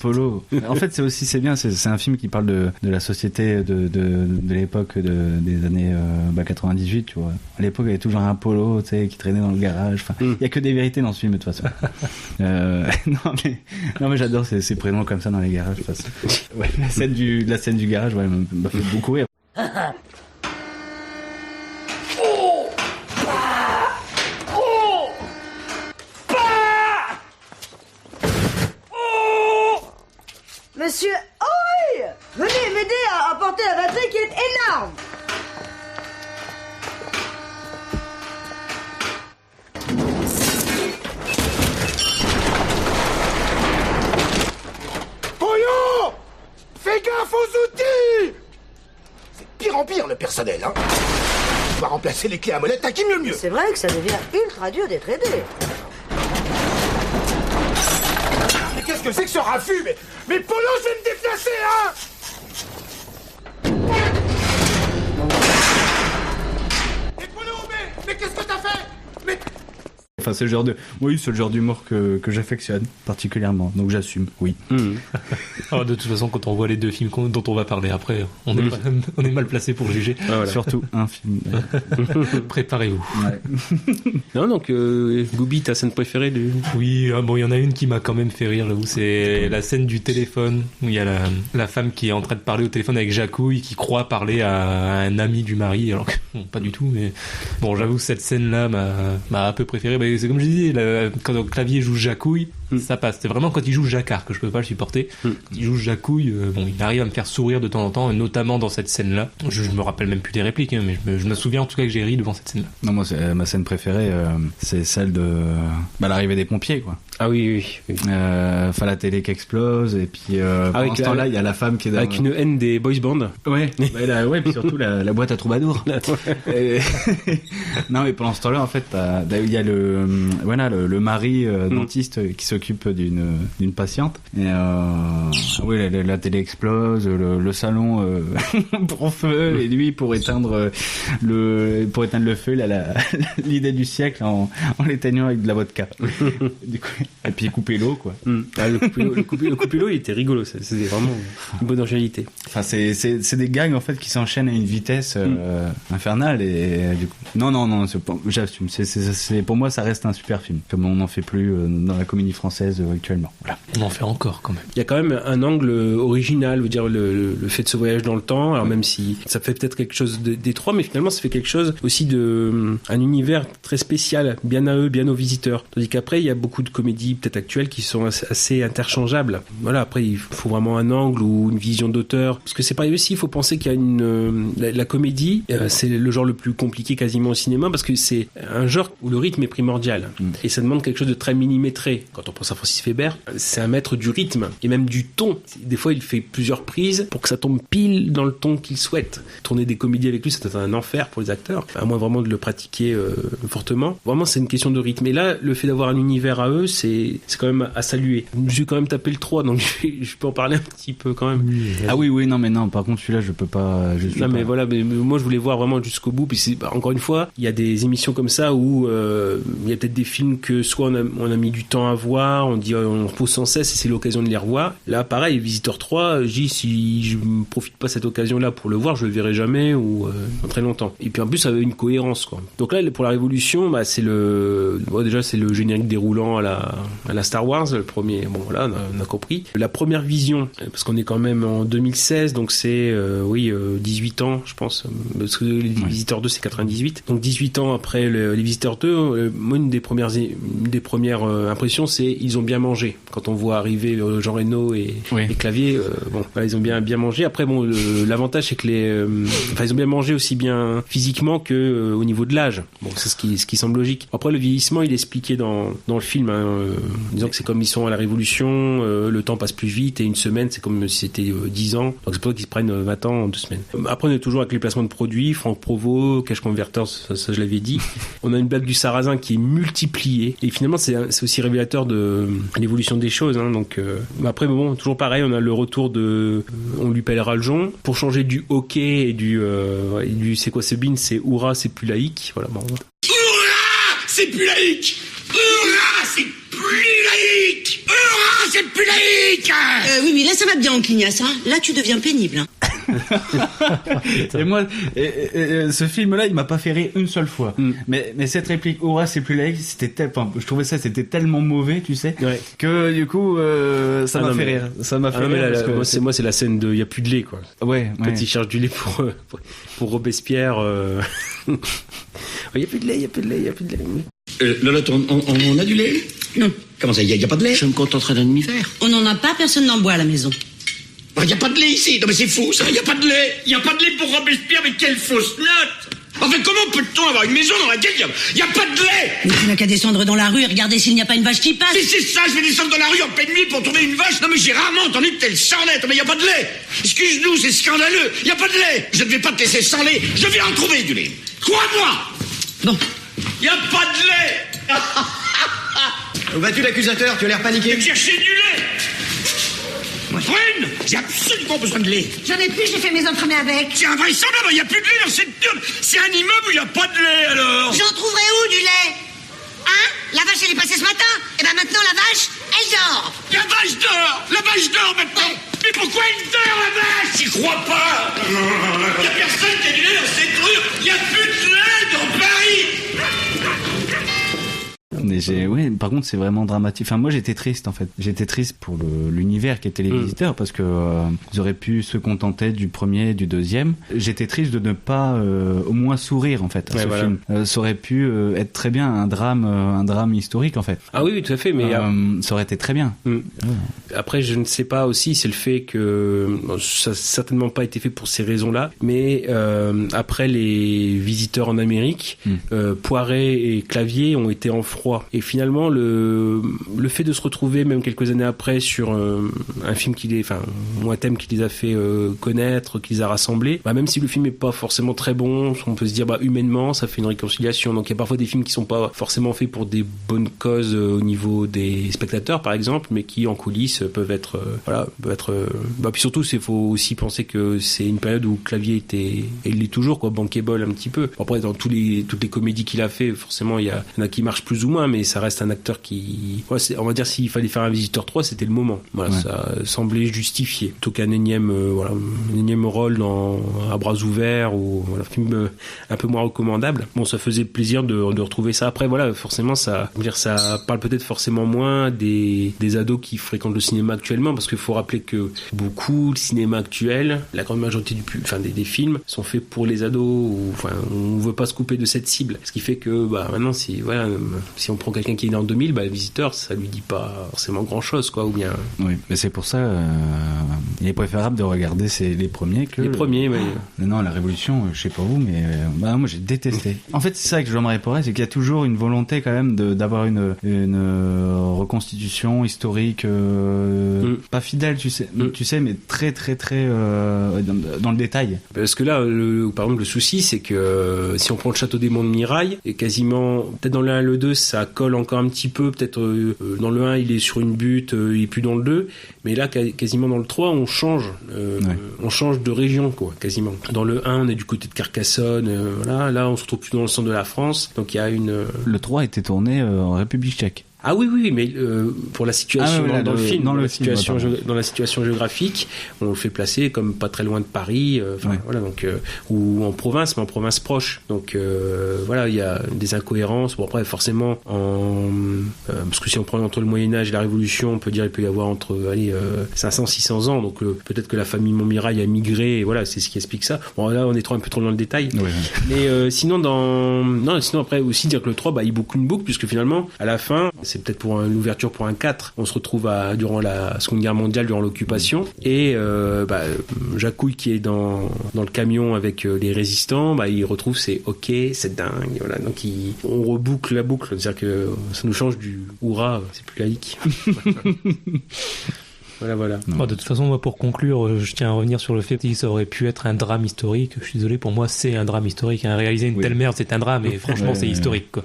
Polo. En fait, c'est bien, c'est un film qui parle de la société de l'époque des années 98, tu vois. À l'époque, il y avait toujours un Polo, tu sais, qui traînait dans le garage. Enfin, il y a que des vérités dans ce film de toute façon. Non mais j'adore ces prénoms comme ça dans les garages. Ouais, la scène du garage, ouais, m'a fait beaucoup rire. Monsieur Henri, venez m'aider à porter la batterie qui est énorme. Voyons! Fais gaffe aux outils! C'est pire en pire le personnel, hein? Tu vas remplacer les clés à molette, à qui mieux le mieux? C'est vrai que ça devient ultra dur d'être aidé. Qu'est-ce que c'est que ce raffut? Mais Polo, je vais me déplacer, hein! Mais Polo, mais qu'est-ce que t'as fait? Mais... Enfin, c'est le genre d'humour que j'affectionne particulièrement, donc j'assume, oui. Alors, de toute façon, quand on voit les deux films dont on va parler après, on est mal placé pour juger. Ah, voilà. Surtout un film. Préparez-vous. Ouais. Non, donc Goubi, ta scène préférée Oui, bon, il y en a une qui m'a quand même fait rire, j'avoue, c'est la scène du téléphone où il y a la femme qui est en train de parler au téléphone avec Jacouille, qui croit parler à un ami du mari, alors que bon, pas du tout, mais bon, j'avoue, cette scène-là m'a un peu préféré. Bah, c'est comme je disais, quand le clavier joue Jacouille, ça passe. C'est vraiment quand il joue Jacquard que je peux pas le supporter. Quand il joue Jacouille, bon, il arrive à me faire sourire de temps en temps, et notamment dans cette scène-là. Je me rappelle même plus des répliques, hein, mais je me souviens en tout cas que j'ai ri devant cette scène-là. Non, moi, ma scène préférée, c'est celle de l'arrivée des pompiers, quoi. Ah oui. Enfin, la télé qui explose, et puis pendant ce temps-là, il y a la femme qui est dans... Avec une haine des boys band. Ouais, ouais, puis surtout la boîte à troubadour. Non, mais pendant ce temps-là, en fait, il y a le mari dentiste qui s'occupe d'une patiente. Et oui, la télé explose, le salon prend feu, et lui, pour éteindre le feu, il a l'idée du siècle en l'éteignant avec de la vodka. Du coup, et puis couper l'eau, quoi. Ah, le couper l'eau, il était rigolo, c'était vraiment une bonne originalité. Enfin, c'est des gags en fait qui s'enchaînent à une vitesse infernale, et du coup non, j'assume. C'est pour moi, ça reste un super film, comme on n'en fait plus dans la comédie française. française actuellement. Voilà. On en fait encore quand même. Il y a quand même un angle original, veut dire le fait de ce voyage dans le temps. Alors même si ça fait peut-être quelque chose d'étroit, mais finalement ça fait quelque chose aussi un univers très spécial, bien à eux, bien aux visiteurs. Tandis qu'après il y a beaucoup de comédies peut-être actuelles qui sont assez interchangeables. Voilà, après il faut vraiment un angle ou une vision d'auteur, parce que c'est pareil aussi. Il faut penser qu'il y a la comédie, c'est le genre le plus compliqué quasiment au cinéma, parce que c'est un genre où le rythme est primordial et ça demande quelque chose de très millimétré. Quand on pense à Francis Weber, c'est un maître du rythme et même du ton. Des fois il fait plusieurs prises pour que ça tombe pile dans le ton qu'il souhaite. Tourner des comédies avec lui, c'est un enfer pour les acteurs, à moins vraiment de le pratiquer fortement. Vraiment c'est une question de rythme, et là le fait d'avoir un univers à eux, c'est quand même à saluer. Je vais quand même taper le 3, donc je peux en parler un petit peu quand même. Ah oui, non, par contre celui-là je peux pas. Mais voilà, mais moi je voulais voir vraiment jusqu'au bout. Puis encore une fois, il y a des émissions comme ça où il y a peut-être des films que soit on a mis du temps à voir, on dit on repose sans cesse et c'est l'occasion de les revoir. Là pareil, Visiteur 3, je dis si je ne profite pas de cette occasion-là pour le voir, je le verrai jamais ou dans très longtemps. Et puis en plus ça avait une cohérence, quoi. Donc là pour la Révolution, c'est déjà c'est le générique déroulant à la Star Wars, le premier. Bon voilà, on a compris. La première vision, parce qu'on est quand même en 2016, donc c'est 18 ans je pense, parce que les Visiteurs 2 c'est 98, donc 18 ans après les Visiteurs 2, moi une des premières impressions c'est ils ont bien mangé. Quand on voit arriver Jean Reno et Clavier, ils ont bien mangé. Après l'avantage c'est que ils ont bien mangé aussi bien physiquement que au niveau de l'âge. Bon, c'est ce qui semble logique. Après le vieillissement il est expliqué dans le film, disant que c'est comme ils sont à la Révolution, le temps passe plus vite et une semaine c'est comme si c'était 10 ans, donc c'est pour ça qu'ils se prennent 20 ans en 2 semaines. Après on est toujours avec les placements de produits, Franck Provost, Cash Converters, ça je l'avais dit. On a une blague du sarrasin qui est multipliée et finalement c'est aussi révélateur de l'évolution des choses, donc après toujours pareil, on a le retour on lui pèlera le jonc pour changer du hockey et du c'est quoi ce bin, c'est Hurrah c'est plus laïque, voilà. Hurrah c'est plus laïque, Hurrah c'est plus laïque, Hurrah c'est plus laïque. Oui, là ça va bien en clignasse, là tu deviens pénible. Et moi, ce film-là, il m'a pas fait rire une seule fois. Mais cette réplique, Hurrah, c'est plus laïque, je trouvais c'était tellement mauvais, tu sais, que du coup, ça m'a fait rire. Ça m'a fait rire. Moi, c'est la scène de, il y a plus de lait, quoi. Quand il cherche du lait pour Robespierre, il y a plus de lait. Lolotte, on a du lait? Non. Comment ça, il y a pas de lait? Je me contenterai d'un demi-verre. On n'en a pas, personne n'en boit à la maison. Il n'y a pas de lait ici. Non mais c'est fou ça, il n'y a pas de lait. Il n'y a pas de lait pour Robespierre, mais quelle fausse note. Enfin, comment peut-on avoir une maison dans laquelle il n'y a pas de lait? Mais tu n'as qu'à descendre dans la rue et regarder s'il n'y a pas une vache qui passe. Si c'est ça, je vais descendre dans la rue en pleine nuit pour trouver une vache. Non mais j'ai rarement entendu de telle charlette. Mais il n'y a pas de lait. Excuse-nous, c'est scandaleux. Il n'y a pas de lait. Je ne vais pas te laisser sans lait. Je vais en trouver du lait. Crois-moi. Bon. Il n'y a pas de lait. Où vas-tu l'accusateur? Tu as l'air paniqué. Je vais chercher du lait. Prune, j'ai absolument besoin de lait. J'en ai plus, j'ai fait mes entremets avec. C'est invraisemblable, il n'y a plus de lait dans cette turne. C'est un immeuble où il n'y a pas de lait alors. J'en trouverai où du lait? La vache elle est passée ce matin. Et maintenant la vache, elle dort. La vache dort maintenant. Mais pourquoi elle dort la vache? J'y crois pas. Il n'y a personne qui a du lait dans cette rue. Il n'y a plus de lait dans Paris. Par contre c'est vraiment dramatique. Enfin moi j'étais triste en fait. J'étais triste pour l'univers qui était les Visiteurs, parce que ils auraient pu se contenter du premier et du deuxième. J'étais triste de ne pas au moins sourire en fait à ce film. Ça aurait pu être très bien un drame historique en fait. Ah oui, tout à fait, mais ça aurait été très bien. Après je ne sais pas aussi, c'est le fait que ça n'a certainement pas été fait pour ces raisons-là, mais après les Visiteurs en Amérique, Poiret et Clavier ont été en froid. Et finalement, le fait de se retrouver, même quelques années après, sur un film ou un thème qui les a fait connaître, qui les a rassemblés, même si le film n'est pas forcément très bon, on peut se dire, humainement, ça fait une réconciliation. Donc il y a parfois des films qui sont pas forcément faits pour des bonnes causes au niveau des spectateurs, par exemple, mais qui en coulisses peuvent être, puis surtout, il faut aussi penser que c'est une période où Clavier était, et il l'est toujours, bankable un petit peu. Après, dans toutes les comédies qu'il a fait, forcément, il y en a qui marchent plus ou moins, mais ça reste un acteur qui... Ouais, on va dire s'il fallait faire un Visiteur 3, c'était le moment. Voilà, ça semblait justifié. Plutôt qu'un énième rôle à bras ouverts ou un film un peu moins recommandable. Bon, ça faisait plaisir de retrouver ça. Après, voilà, forcément, ça parle peut-être forcément moins des ados qui fréquentent le cinéma actuellement, parce qu'il faut rappeler que beaucoup le cinéma actuel, la grande majorité des films sont faits pour les ados. On veut pas se couper de cette cible. Ce qui fait que maintenant, si on prend quelqu'un qui est né en 2000, le Visiteur, ça lui dit pas forcément grand-chose, quoi, ou bien... Oui, mais c'est pour ça, il est préférable de regarder les premiers que... Les premiers, oui. Non, la Révolution, je sais pas vous, mais moi j'ai détesté. En fait, c'est ça que je me réparais, c'est qu'il y a toujours une volonté quand même d'avoir une reconstitution historique pas fidèle, tu sais, mais très très très dans le détail. Parce que là, par exemple, le souci, c'est que si on prend le Château des Monts de Mirail, et quasiment, peut-être dans le 1 et le 2, ça colle encore un petit peu, peut-être dans le 1, il est sur une butte, il est plus dans le 2, mais là, quasiment dans le 3, on change de région, quoi, quasiment. Dans le 1, on est du côté de Carcassonne, là, on se retrouve plus dans le centre de la France, donc il y a Le 3 était tourné en République tchèque. Ah oui, mais pour la situation dans le film, dans la situation géographique, on le fait placer comme pas très loin de Paris, donc ou en province, mais en province proche. Donc il y a des incohérences. Bon, après forcément, parce que si on prend entre le Moyen Âge et la Révolution, on peut dire il peut y avoir entre 500-600 ans. Donc peut-être que la famille Montmirail a migré. Et voilà, c'est ce qui explique ça. Bon, là, on est un peu trop dans le détail. Ouais. Mais sinon après aussi dire que le 3, il boucle une boucle, puisque finalement, à la fin, c'est peut-être pour l'ouverture pour un 4, on se retrouve durant la Seconde Guerre mondiale, durant l'occupation, et Jacouille qui est dans le camion avec les résistants, il retrouve c'est dingue, voilà. Donc on reboucle la boucle, c'est-à-dire que ça nous change du hurrah, c'est plus laïque. Voilà. Bon, de toute façon, moi, pour conclure, je tiens à revenir sur le fait que ça aurait pu être un drame historique. Je suis désolé, pour moi, c'est un drame historique. Réaliser une telle merde, c'est un drame, et franchement, c'est historique, quoi.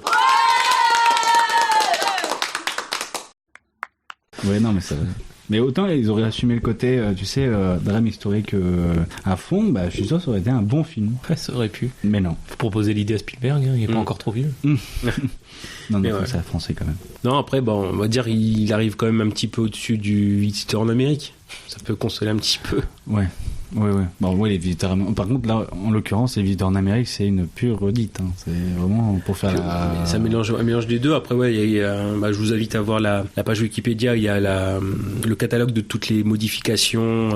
Ouais, non, mais ça... Mais autant ils auraient assumé le côté, drame historique à fond, je suis sûr ça aurait été un bon film. Ouais, ça aurait pu. Mais non. Faut proposer l'idée à Spielberg, il est pas encore trop vieux. Non, c'est à français quand même. Non, après, on va dire, il arrive quand même un petit peu au-dessus du Visiteur en Amérique. Ça peut consoler un petit peu. Ouais. Bon, les visiteurs. Par contre, là, en l'occurrence, les visiteurs en Amérique, c'est une pure redite. C'est vraiment pour faire ça mélange des deux. Après, je vous invite à voir la page Wikipédia. Il y a le catalogue de toutes les modifications,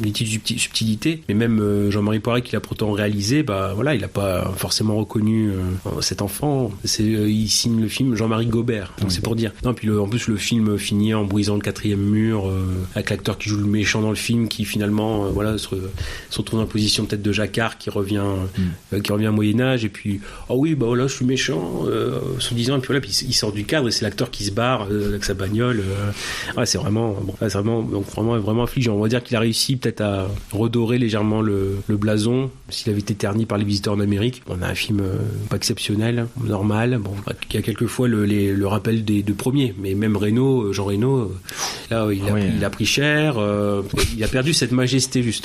les petites subtilités. Mais même Jean-Marie Poiret, qui l'a pourtant réalisé, il a pas forcément reconnu cet enfant. Il signe le film Jean-Marie Gobert. Donc c'est pour dire. Non, puis en plus, le film finit en brisant le 4e mur, avec l'acteur qui joue le méchant dans le film, qui finalement, se retrouve en position peut-être de Jacquard qui revient au Moyen-Âge, et puis je suis méchant, se disant, et puis puis il sort du cadre et c'est l'acteur qui se barre avec sa bagnole. C'est vraiment affligeant. On va dire qu'il a réussi peut-être à redorer légèrement le blason. S'il avait été terni par les visiteurs en Amérique, on a un film pas exceptionnel, normal. Il y a quelquefois le rappel des deux premiers, mais même Jean Reno, là il a pris cher, il a perdu cette majesté justement.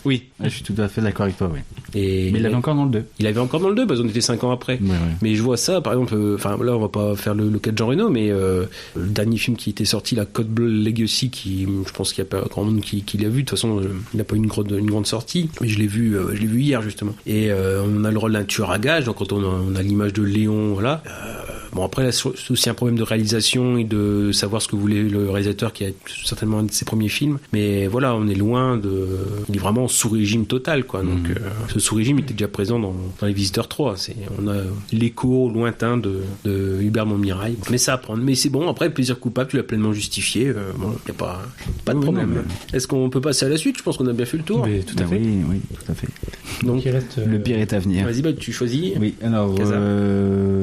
Oui, je suis tout à fait d'accord avec toi, oui. Mais il l'avait encore dans le 2. Il avait encore dans le 2, parce qu'on était 5 ans après. Ouais. Mais je vois ça, par exemple, là on va pas faire le cas de Jean Reno, mais le dernier film qui était sorti, la Code Bleu Legacy, qui, je pense qu'il y a pas grand monde qui l'a vu. De toute façon, il n'a pas eu une grande sortie, mais je l'ai vu hier justement. Et on a le rôle d'un tueur à gages, donc quand on a l'image de Léon, voilà. Après, là, c'est aussi un problème de réalisation et de savoir ce que voulait le réalisateur, qui a certainement un de ses premiers films. Mais voilà, on est loin il est vraiment sous régime total, quoi. Donc, ce sous régime était déjà présent dans Les Visiteurs 3. On a l'écho lointain de Hubert Montmirail. Mais ça à prendre. Mais c'est bon, après, plaisir coupable, tu l'as pleinement justifié. Il n'y a pas de problème. Est-ce qu'on peut passer à la suite? Je pense qu'on a bien fait le tour. Mais tout à fait. Oui, tout à fait. Donc, le pire est à venir. Vas-y, tu choisis. Oui, alors,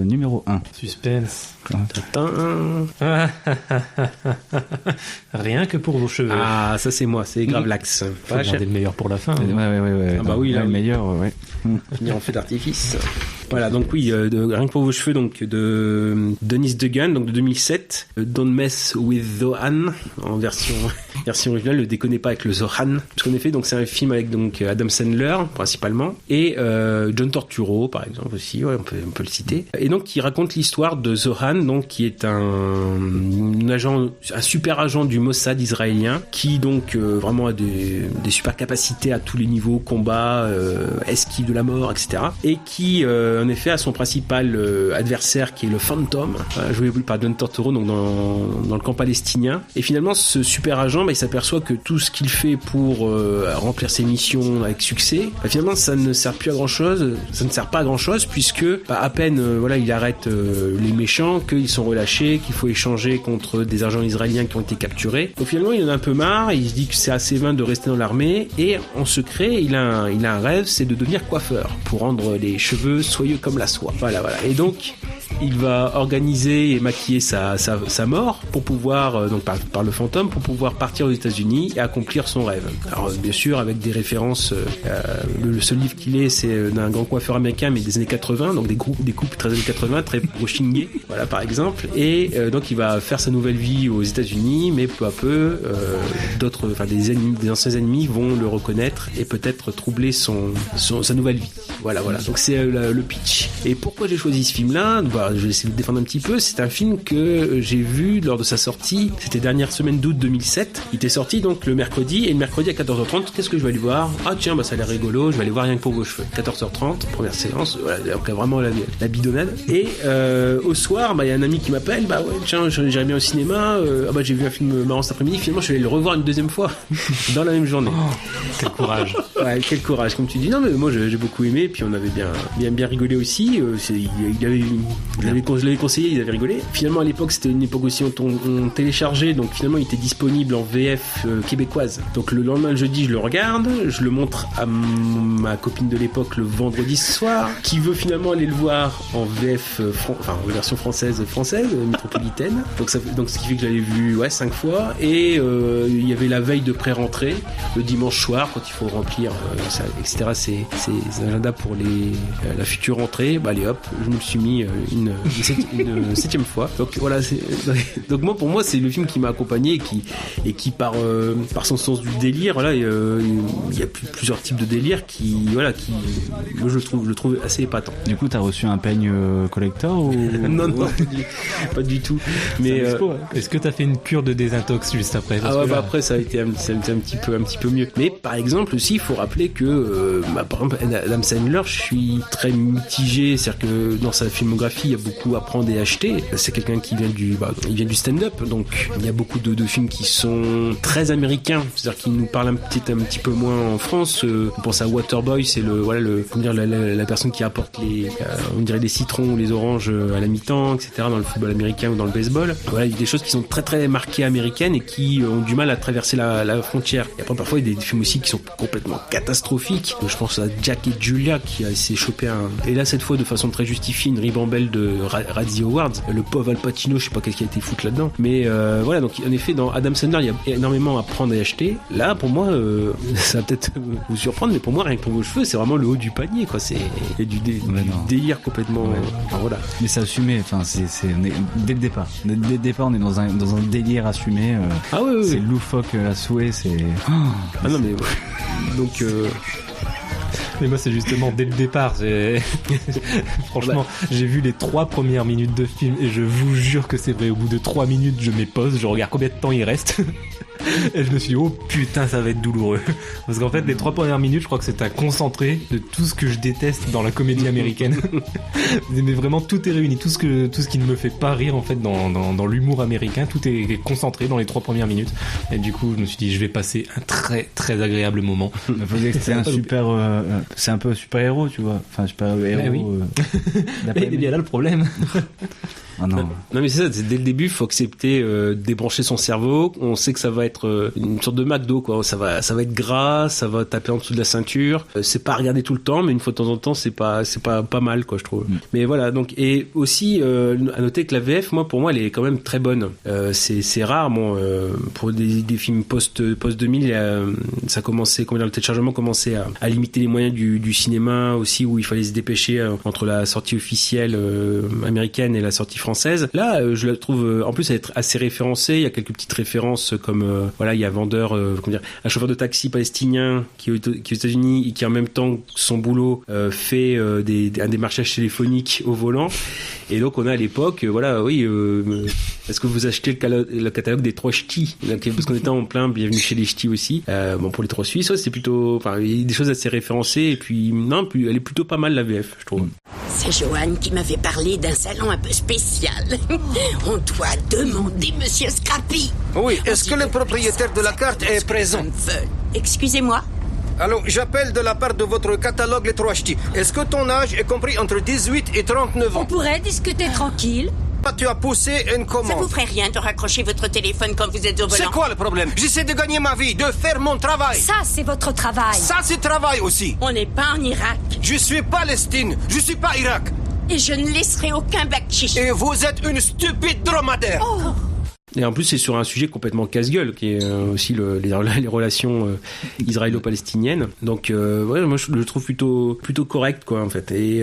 numéro 1. Suspense. Rien que pour vos cheveux. Ah, ça c'est moi, c'est Gravelax. Faut demander le meilleur pour la fin. Ouais. Ah oui, là, le meilleur, ouais. Finir en feu d'artifice. Voilà, donc oui, rien que pour vos cheveux, donc de Dennis Dugan, donc de 2007. Don't Mess with Zohan, en version originale, ne déconnez pas avec le Zohan. Parce qu'en effet, donc c'est un film avec donc Adam Sandler principalement et John Turturro par exemple aussi, on peut le citer. Et donc qui raconte raconte l'histoire de Zohan, donc qui est un super agent du Mossad israélien, qui donc vraiment a des super capacités à tous les niveaux, combat, esquive de la mort, etc. Et qui en effet a son principal adversaire qui est le Phantom, joué par Don Turturro, donc dans le camp palestinien. Et finalement, ce super agent, il s'aperçoit que tout ce qu'il fait pour remplir ses missions avec succès, finalement ça ne sert plus à grand chose, ça ne sert pas à grand chose, puisque à peine il arrête les méchants, qu'ils sont relâchés, qu'il faut échanger contre des agents israéliens qui ont été capturés. Donc finalement il en a un peu marre, il se dit que c'est assez vain de rester dans l'armée, et en secret il a un rêve, c'est de devenir coiffeur pour rendre les cheveux soyeux comme la soie. Voilà. Et donc il va organiser et maquiller sa mort pour pouvoir, donc par le fantôme, pour pouvoir partir aux États-Unis et accomplir son rêve. Alors bien sûr avec des références, le seul livre qu'il est, c'est d'un grand coiffeur américain mais des années 80, donc des coupes très années 80, très brushingées, voilà par exemple. Et donc il va faire sa nouvelle vie aux États-Unis, mais peu à peu des anciens ennemis vont le reconnaître et peut-être troubler sa nouvelle vie. Voilà. Donc c'est le pitch. Et pourquoi j'ai choisi ce film-là? Je vais essayer de le défendre un petit peu. C'est un film que j'ai vu lors de sa sortie. C'était dernière semaine d'août 2007. Il était sorti donc le mercredi, et le mercredi à 14h30, qu'est-ce que je vais aller voir? Ah tiens, ça a l'air rigolo, je vais aller voir Rien que pour vos cheveux. 14h30, première séance, voilà, donc vraiment la bidonnade. Et au soir, il y a un ami qui m'appelle, tiens, j'irai bien au cinéma, j'ai vu un film marrant cet après-midi, finalement je vais aller le revoir une deuxième fois dans la même journée. Quel courage. Ouais, quel courage, comme tu dis. Non mais moi j'ai beaucoup aimé, puis on avait bien rigolé aussi. Je l'avais conseillé, ils avaient rigolé. Finalement à l'époque c'était une époque aussi où on téléchargeait, donc finalement il était disponible en VF québécoise. Donc le lendemain, le jeudi, je le regarde, je le montre à ma copine de l'époque le vendredi soir, qui veut finalement aller le voir en VF, en version française métropolitaine. Donc ce qui fait que je l'avais vu 5 fois. Et il y avait la veille de pré-rentrée, le dimanche soir, quand il faut remplir etc. C'est agenda pour la future rentrée. Allez hop, je me le suis mis une 7e fois. Donc voilà, donc pour moi c'est le film qui m'a accompagné et qui par son sens du délire, voilà, il y a plusieurs types de délire qui moi je le trouve assez épatant. Du coup t'as reçu un peigne collector ou non pas du tout, mais est-ce que t'as fait une cure de désintox juste après? Après ça a été un petit peu mieux, mais par exemple aussi il faut rappeler que par exemple Adam Sandler, je suis très mitigé, c'est-à-dire que dans sa filmographie il y a beaucoup à prendre et acheter. C'est quelqu'un qui vient du stand-up, donc il y a beaucoup de films qui sont très américains, c'est-à-dire qui nous parlent un petit peu moins en France. On pense à Waterboy, c'est la personne qui apporte on dirait des citrons ou les oranges à la mi-temps, etc. dans le football américain ou dans le baseball. Voilà, il y a des choses qui sont très très marquées américaines et qui ont du mal à traverser la frontière. Et après parfois il y a des films aussi qui sont complètement catastrophiques. Je pense à Jack et Julia qui a essayé de choper et là cette fois de façon très justifiée, une ribambelle de Razzie Awards. Le pauvre Al Pacino, je sais pas qu'est-ce qui a été foutu là-dedans, mais voilà, donc en effet dans Adam Sandler il y a énormément à prendre et acheter. Là pour moi ça va peut-être vous surprendre, mais pour moi Rien que pour vos cheveux c'est vraiment le haut du panier, quoi. Il y a du délire complètement voilà. Mais c'est assumé, dès le départ on est dans un délire assumé. C'est loufoque à souhait, c'est non mais donc mais moi c'est justement dès le départ, franchement j'ai vu les 3 premières minutes de film et je vous jure que c'est vrai, au bout de 3 minutes je mets pause, je regarde combien de temps il reste et je me suis dit oh putain ça va être douloureux, parce qu'en fait les 3 premières minutes je crois que c'est un concentré de tout ce que je déteste dans la comédie américaine. Mais vraiment tout est réuni, tout ce qui ne me fait pas rire en fait dans l'humour américain, tout est concentré dans les 3 premières minutes, et du coup je me suis dit je vais passer un très très agréable moment. C'est un super c'est un peu super héros, tu vois, super héros. Mais il est bien là le problème. Ah non. Non mais c'est ça, dès le début il faut accepter débrancher son cerveau. On sait que ça va être une sorte de McDo, quoi. Ça va être gras, ça va taper en dessous de la ceinture. C'est pas à regarder tout le temps, mais une fois de temps en temps c'est pas mal, quoi, je trouve. Mais voilà, donc, et aussi à noter que la VF, pour moi elle est quand même très bonne. C'est rare, pour des films post 2000, ça commençait, le téléchargement commençait à limiter les moyens du cinéma aussi, où il fallait se dépêcher entre la sortie officielle américaine et la sortie française. Là, je la trouve en plus être assez référencée. Il y a quelques petites références comme il y a un chauffeur de taxi palestinien qui est aux États-Unis et qui en même temps son boulot fait un démarchage téléphonique au volant. Et donc on a à l'époque, est-ce que vous achetez le catalogue des trois ch'tis, parce qu'on était en plein bienvenue chez les ch'tis aussi. Pour les trois Suisses, c'est plutôt, il y a des choses assez référencées, et puis elle est plutôt pas mal la VF, je trouve. C'est Johan qui m'avait parlé d'un salon un peu spécial. On doit demander Monsieur Scrappy. Oui, est-ce que le propriétaire de la carte est présent? Excusez-moi? Alors, j'appelle de la part de votre catalogue Les Trois Ch'tis. Est-ce que ton âge est compris entre 18 et 39 ans? On pourrait discuter tranquille. Tu as poussé une commande. Ça vous ferait rien de raccrocher votre téléphone quand vous êtes au volant? C'est quoi le problème? J'essaie de gagner ma vie, de faire mon travail. Ça, c'est votre travail. Ça, c'est travail aussi. On n'est pas en Irak. Je suis Palestine, je suis pas Irak. Et je ne laisserai aucun bakchich. Et vous êtes une stupide dromadaire. Oh. Et en plus, c'est sur un sujet complètement casse-gueule, qui est aussi les relations israélo-palestiniennes. Donc, moi, je le trouve plutôt correct, quoi, en fait. Et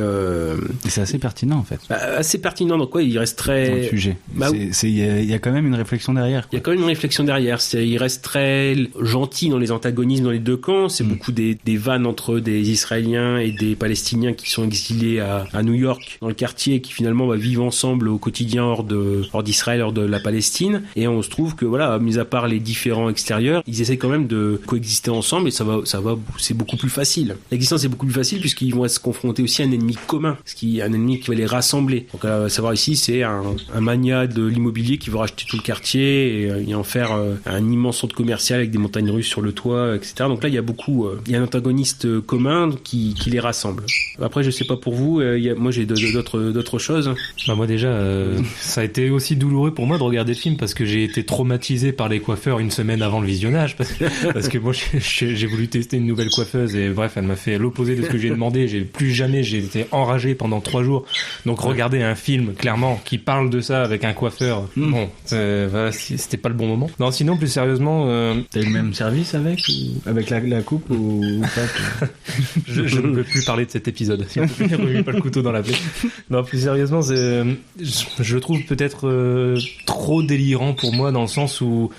c'est assez pertinent, en fait. Assez pertinent. Donc, il reste très. Dans le sujet. Il y a quand même une réflexion derrière. Il y a quand même une réflexion derrière. Il reste très gentil dans les antagonismes dans les deux camps. C'est beaucoup des vannes entre des Israéliens et des Palestiniens qui sont exilés à New York, dans le quartier, qui finalement vivent ensemble au quotidien hors d'Israël, hors de la Palestine. Et on se trouve que mis à part les différents extérieurs, ils essaient quand même de coexister ensemble, et ça va, c'est beaucoup plus facile. L'existence est beaucoup plus facile puisqu'ils vont se confronter aussi à un ennemi commun, un ennemi qui va les rassembler. Donc à savoir ici, c'est un magnat de l'immobilier qui veut racheter tout le quartier et en faire un immense centre commercial avec des montagnes russes sur le toit, etc. Donc là, il y a un antagoniste commun qui les rassemble. Après, je sais pas pour vous, moi j'ai d'autres choses. Moi déjà, ça a été aussi douloureux pour moi de regarder le film parce que j'ai été traumatisé par les coiffeurs une semaine avant le visionnage parce que moi j'ai voulu tester une nouvelle coiffeuse et bref, elle m'a fait l'opposé de ce que j'ai demandé. J'ai été enragé pendant 3 jours. Donc regarder un film clairement qui parle de ça avec un coiffeur, c'était pas le bon moment. Non, sinon plus sérieusement, t'as eu le même service avec la coupe ou pas? je ne veux plus parler de cet épisode. Si on peut remuer pas le couteau dans la plaie. Non, plus sérieusement, je trouve peut-être trop délirant pour moi dans le sens où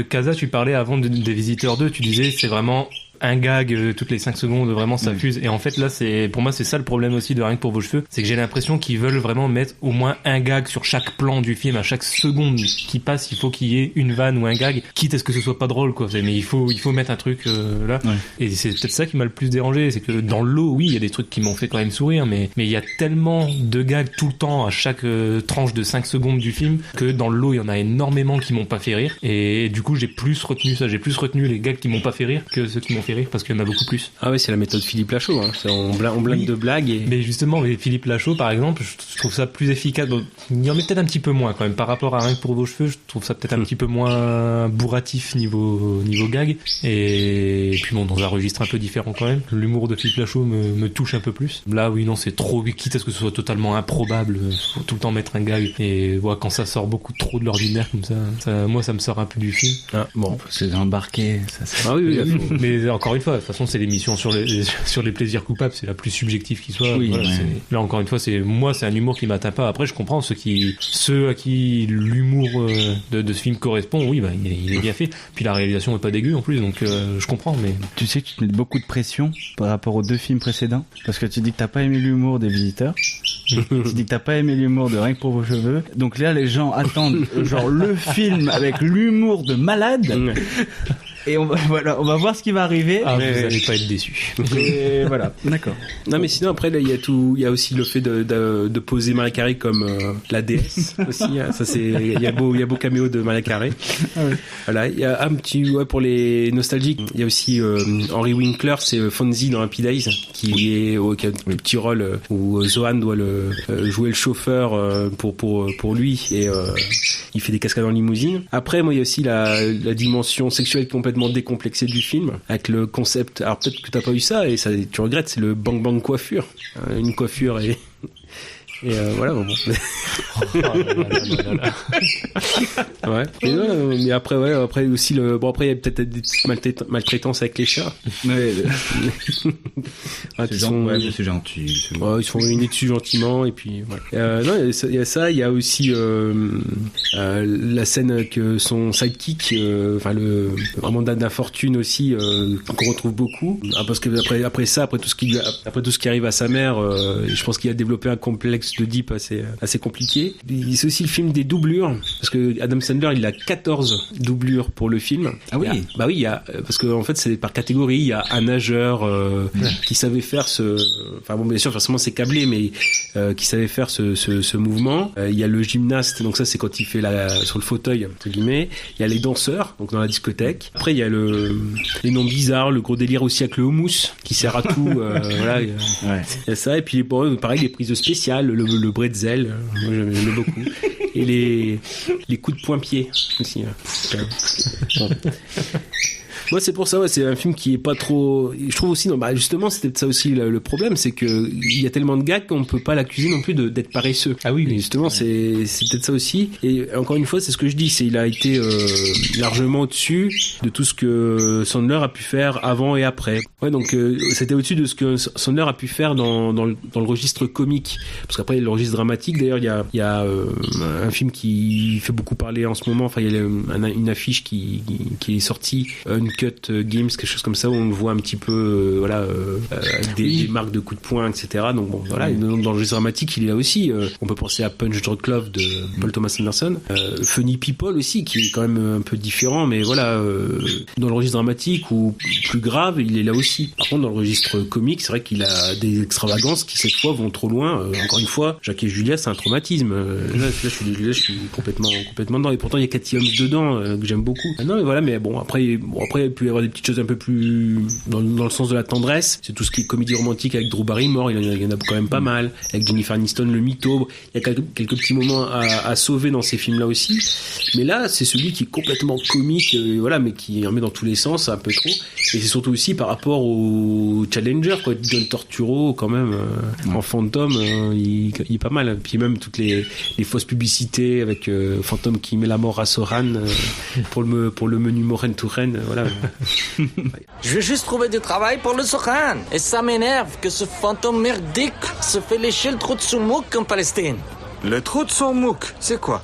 Casa, tu parlais avant des Visiteurs 2, tu disais c'est vraiment un gag toutes les 5 secondes, vraiment ça fuse. Et en fait là, pour moi c'est ça le problème aussi de Rien que pour vos cheveux, c'est que j'ai l'impression qu'ils veulent vraiment mettre au moins un gag sur chaque plan du film. À chaque seconde qui passe, il faut qu'il y ait une vanne ou un gag, quitte à ce que ce soit pas drôle, quoi. Mais il faut mettre un truc là. Ouais. Et c'est peut-être ça qui m'a le plus dérangé, c'est que dans l'eau, oui, il y a des trucs qui m'ont fait quand même sourire, mais il y a tellement de gags tout le temps à chaque tranche de 5 secondes du film que dans l'eau, il y en a énormément qui m'ont pas fait rire. Et du coup, j'ai plus retenu les gags qui m'ont pas fait rire que ceux qui m'ont fait rire, parce qu'il y en a beaucoup plus. Ah oui, c'est la méthode Philippe Lachaud, hein. On blinde de blagues. Mais justement, Philippe Lachaud, par exemple, je trouve ça plus efficace. Bon, il y en met peut-être un petit peu moins quand même par rapport à Rien que pour vos cheveux. Je trouve ça peut-être un petit peu moins bourratif niveau gag. Et puis bon, dans un registre un peu différent quand même. L'humour de Philippe Lachaud me touche un peu plus. Là, oui, non, c'est trop, quitte à ce que ce soit totalement improbable, faut tout le temps mettre un gag. Et voilà, quand ça sort beaucoup trop de l'ordinaire comme ça, moi, ça me sort un peu du film. Ah, bon, c'est embarqué. Ah oui, mais encore une fois, de toute façon, c'est l'émission sur les plaisirs coupables, c'est la plus subjective qui soit. Oui, voilà, là, encore une fois, c'est un humour qui m'atteint pas. Après, je comprends ceux à qui l'humour de ce film correspond. Oui, il est bien fait. Puis la réalisation est pas dégueu en plus, donc je comprends. Mais tu sais que tu te mets beaucoup de pression par rapport aux 2 films précédents, parce que tu dis que t'as pas aimé l'humour des Visiteurs. Tu dis que t'as pas aimé l'humour de Rien que pour vos cheveux. Donc là, les gens attendent genre le film avec l'humour de malade. Et on va voir ce qui va arriver. Ah, vous allez pas être déçus. Et voilà, d'accord. Non, mais sinon après là, il y a aussi le fait de poser Mariah Carey comme la déesse aussi. Hein. Ça il y a beau caméo de Mariah Carey. Ah oui. Voilà, il y a un petit pour les nostalgiques. Il y a aussi Henry Winkler, c'est Fonzie dans Happy Days, qui a un petit rôle où Zohan doit jouer le chauffeur pour lui, et il fait des cascades en limousine. Après, moi, il y a aussi la dimension sexuelle complètement décomplexé du film, avec le concept, alors peut-être que t'as pas eu ça et ça tu regrettes, c'est le bang bang coiffure, une coiffure et voilà, bon. Ouais. Mais après aussi après il y a peut-être des maltraitances avec les chats. Ouais. C'est gentil. Ouais, ils se font réunir dessus gentiment et puis voilà. Non, il y a ça, il y a aussi la scène avec son sidekick, vraiment d'infortune aussi, qu'on retrouve beaucoup. Parce que après tout ce qui arrive à sa mère, je pense qu'il a développé un complexe de Deep assez compliqué. C'est aussi le film des doublures, parce que Adam Sandler, il a 14 doublures pour le film. Ah oui. Il y a, parce que en fait c'est par catégorie. Il y a un nageur qui savait faire enfin bon, bien sûr forcément c'est câblé, mais qui savait faire ce mouvement. Il y a le gymnaste, donc ça c'est quand il fait sur le fauteuil entre guillemets. Il y a les danseurs, donc dans la discothèque. Après il y a les noms bizarres, le gros délire aussi avec le houmous qui sert à tout. Voilà, il y a ça. Et puis bon, pareil, les prises spéciales, le bretzel, moi j'aime beaucoup. Et les coups de poing-pied aussi. Moi, c'est pour ça, c'est un film qui est pas trop. Je trouve aussi, justement, c'était peut-être ça aussi le problème, c'est que il y a tellement de gags qu'on peut pas l'accuser non plus d'être paresseux. Ah oui, mais justement, c'est peut-être ça aussi. Et encore une fois, c'est ce que je dis, il a été largement au-dessus de tout ce que Sandler a pu faire avant et après. Ouais, donc c'était au-dessus de ce que Sandler a pu faire dans le registre comique, parce qu'après le registre dramatique. D'ailleurs, il y a un film qui fait beaucoup parler en ce moment. Enfin, il y a une affiche qui est sortie. Cut Games, quelque chose comme ça, où on le voit un petit peu avec des marques de coups de poing, etc. Donc bon, voilà, dans le registre dramatique, il est là aussi. On peut penser à Punch Drunk Love de Paul Thomas Anderson, Funny People aussi, qui est quand même un peu différent, mais voilà, dans le registre dramatique ou plus grave, il est là aussi. Par contre, dans le registre comique, c'est vrai qu'il a des extravagances qui cette fois vont trop loin. Encore une fois, Jacques et Julia, c'est un traumatisme. Là, je suis complètement dedans, et pourtant il y a Cathy Holmes dedans que j'aime beaucoup. Non, mais voilà, mais bon, après il peut y avoir des petites choses un peu plus dans le sens de la tendresse. C'est tout ce qui est comédie romantique avec Drew Barrymore, il y en a quand même pas mal. Avec Jennifer Aniston, le mytho, il y a quelques petits moments à sauver dans ces films-là aussi. Mais là, c'est celui qui est complètement comique, mais qui en met dans tous les sens, un peu trop. Et c'est surtout aussi par rapport au Challenger, quoi. John Turturro, quand même, en fantôme, il est pas mal. Puis même toutes les fausses publicités avec Fantôme qui met la mort à Soran pour le menu Moren Touren, voilà. Je vais juste trouver du travail pour le Soran. Et ça m'énerve que ce fantôme merdique se fait lécher le trou de Soumouk en Palestine. Le trou de Soumouk, c'est quoi?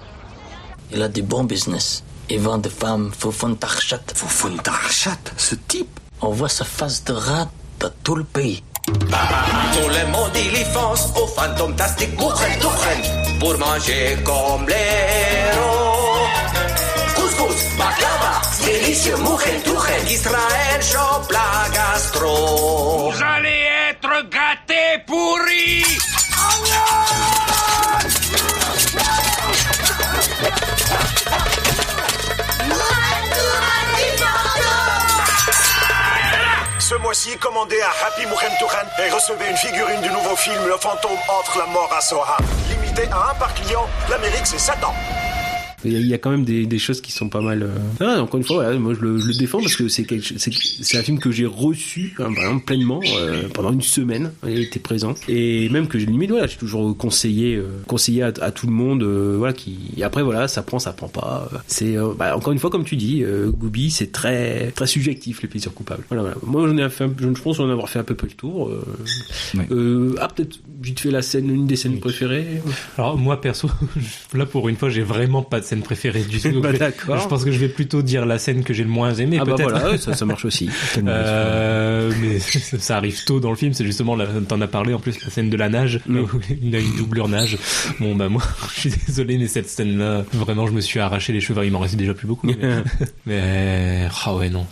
Il a des bons business. Il vend des femmes Foufoun Tarchat. Foufoun Tarchat, ce type? On voit sa face de rat dans tout le pays. Tout le monde il y fonce au fantastique Touchen pour manger comme les héros. Couscous, baklava, délicieux Touchen, Israël chope la gastro. Vous allez être gâtés pourris. Ce mois-ci, commandez un Happy Moukhen Touchen et recevez une figurine du nouveau film Le fantôme entre la mort à Soha. Limité à 1 par client, l'Amérique c'est 7 ans. Il y a quand même des choses qui sont pas mal. Encore une fois, voilà, moi je le défends parce que c'est un film que j'ai reçu vraiment pleinement pendant une semaine. Il était présent et même que j'ai limite j'ai toujours conseillé à tout le monde et après voilà, ça prend pas. C'est encore une fois comme tu dis, Gooby, c'est très très subjectif les plaisirs coupables. Voilà. Moi je pense en avoir fait un peu le tour. Peut-être vite fait une des scènes préférées. Alors moi perso, là pour une fois j'ai vraiment pas de scène préférée du tout. D'accord. Je pense que je vais plutôt dire la scène que j'ai le moins aimée, peut-être. Voilà, ça marche aussi. Mais ça arrive tôt dans le film, c'est justement, t'en as parlé en plus, la scène de la nage, où il a une doublure nage. Bon, moi, je suis désolé, mais cette scène-là, vraiment, je me suis arraché les cheveux, il m'en restait déjà plus beaucoup. Mais non.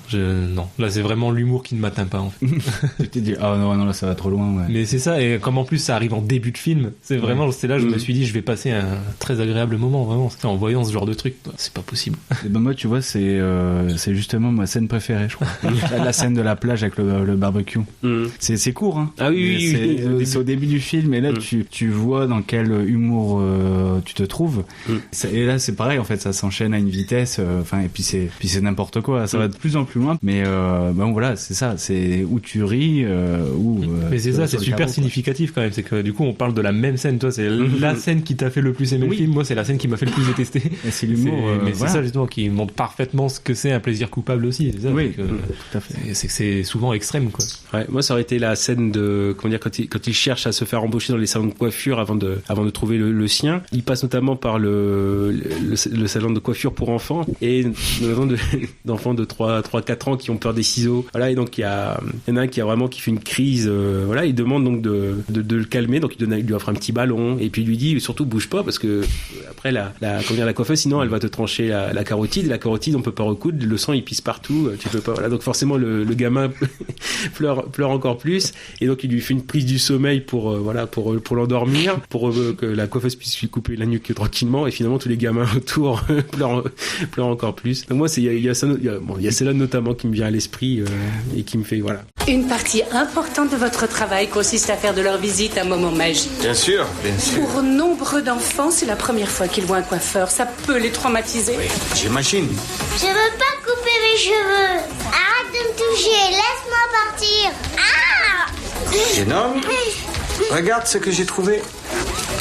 Là, c'est vraiment l'humour qui ne m'atteint pas, en fait. Tu t'es dit, non, là, ça va trop loin, ouais. Mais c'est ça, et comme en plus, ça arrive en début de film, c'est vraiment, c'est là, je me suis dit, je vais passer un très agréable moment, vraiment. En voyant ce genre de truc, c'est pas possible. Et moi, tu vois, c'est justement ma scène préférée, je crois. La scène de la plage avec le barbecue. C'est court, hein. Ah oui. C'est au début du film, et là, tu vois dans quel humour tu te trouves. Et là, c'est pareil, en fait, ça s'enchaîne à une vitesse, et puis c'est n'importe quoi. Ça va de plus en plus loin, mais voilà, c'est ça. C'est où tu ris, mais c'est ça, c'est super significatif quand même. C'est que du coup, on parle de la même scène. Toi, c'est la scène qui t'a fait le plus aimer le film. Moi, c'est la scène qui m'a fait le plus détester. Et c'est l'humour. Mais c'est ça justement qui montre parfaitement ce que c'est un plaisir coupable aussi. C'est ça, oui, tout à fait. C'est que c'est souvent extrême, quoi. Ouais, moi, ça aurait été la scène de quand il cherche à se faire embaucher dans les salons de coiffure avant de trouver le sien. Il passe passe notamment par le salon de coiffure pour enfants et notamment d'enfants de 3-4 ans qui ont peur des ciseaux. Voilà, et donc il y en a un qui fait une crise. Voilà, il demande donc de le calmer, donc il lui offre un petit ballon et puis il lui dit surtout bouge pas parce que après la coiffeuse sinon elle va te trancher la carotide. Et la carotide on peut pas recoudre, le sang il pisse partout, tu peux pas. Voilà, donc forcément le gamin pleure encore plus et donc il lui fait une prise du sommeil pour l'endormir, pour que la coiffeuse puisse lui couper la nuque tranquillement et finalement tous les gamins autour pleurent encore plus. Donc moi il y a celle-là notamment qui me vient à l'esprit et qui me fait voilà. Une partie importante de votre travail consiste à faire de leur visite un moment magique. Bien sûr. Pour nombreux d'enfants, c'est la première fois qu'ils voient un coiffeur. Ça peut les traumatiser. Oui, j'imagine. Je veux pas couper mes cheveux. Arrête de me toucher. Laisse-moi partir. Ah! Jeune homme, regarde ce que j'ai trouvé.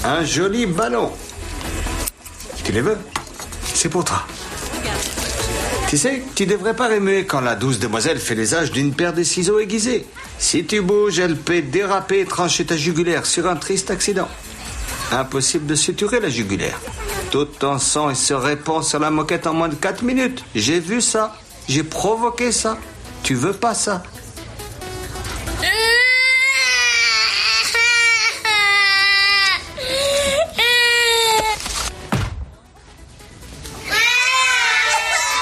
Un joli ballon. Tu les veux? C'est pour toi. Tu sais, tu devrais pas remuer quand la douce demoiselle fait l'usage d'une paire de ciseaux aiguisés. Si tu bouges, elle peut déraper et trancher ta jugulaire sur un triste accident. Impossible de suturer la jugulaire. Tout ton sang se répand sur la moquette en moins de 4 minutes. J'ai vu ça. J'ai provoqué ça. Tu veux pas ça?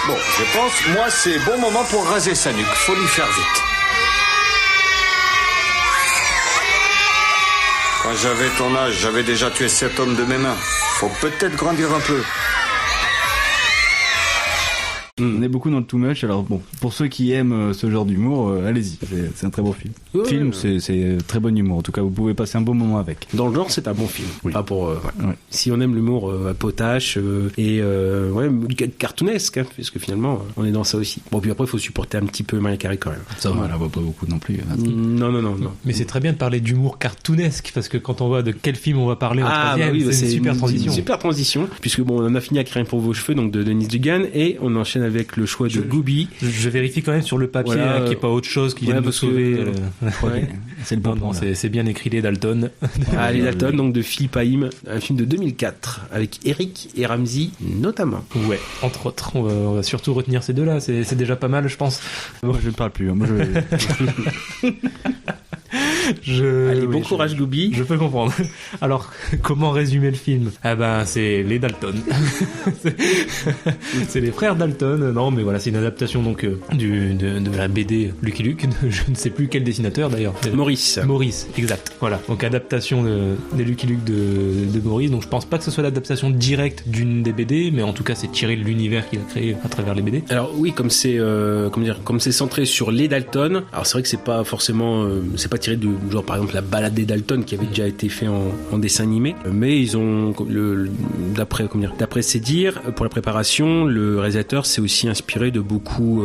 Bon, je pense, moi, c'est bon moment pour raser sa nuque. Faut lui faire vite. Quand j'avais ton âge, j'avais déjà tué 7 hommes de mes mains. Faut peut-être grandir un peu. On est beaucoup dans le too much, alors bon, pour ceux qui aiment ce genre d'humour, allez-y, c'est un très beau film. C'est très bon humour, en tout cas vous pouvez passer un bon moment avec. Dans le genre c'est un bon film, oui. Pas pour si on aime l'humour potache et cartoonesque, hein, parce que finalement on est dans ça aussi. Bon puis après il faut supporter un petit peu Mariah Carey quand même. Ça va, elle voit pas beaucoup non plus. Non. Mais c'est très bien de parler d'humour cartoonesque, parce que quand on voit de quel film on va parler en troisième, c'est une super transition. Une super transition, puisque bon on a fini avec Rien pour vos cheveux, donc de Dennis Dugan, et on enchaîne avec le choix de Gooby. Je vérifie quand même sur le papier qu'il n'y ait pas autre chose qui vienne nous sauver. C'est le bon point. C'est bien écrit, les Dalton. Les Dalton, donc de Philippe Haïm, un film de 2004 avec Eric et Ramsey notamment. Ouais, entre autres. On va surtout retenir ces deux-là. C'est déjà pas mal, je pense. Moi, je ne parle plus. Moi, Allez, bon courage Gooby. Je peux comprendre. Alors, comment résumer le film? C'est les Dalton. C'est les frères Dalton. Non, mais voilà, c'est une adaptation donc de la BD Lucky Luke. Je ne sais plus quel dessinateur d'ailleurs. Maurice, exact. Voilà. Donc adaptation des Lucky Luke de Maurice. Donc je pense pas que ce soit l'adaptation directe d'une des BD, mais en tout cas c'est tiré de l'univers qu'il a créé à travers les BD. Alors oui, comme c'est centré sur les Dalton. Alors c'est vrai que c'est pas forcément c'est pas tiré de genre par exemple la balade des Dalton qui avait déjà été fait en dessin animé, mais ils ont d'après ses dires, pour la préparation, le réalisateur s'est aussi inspiré de beaucoup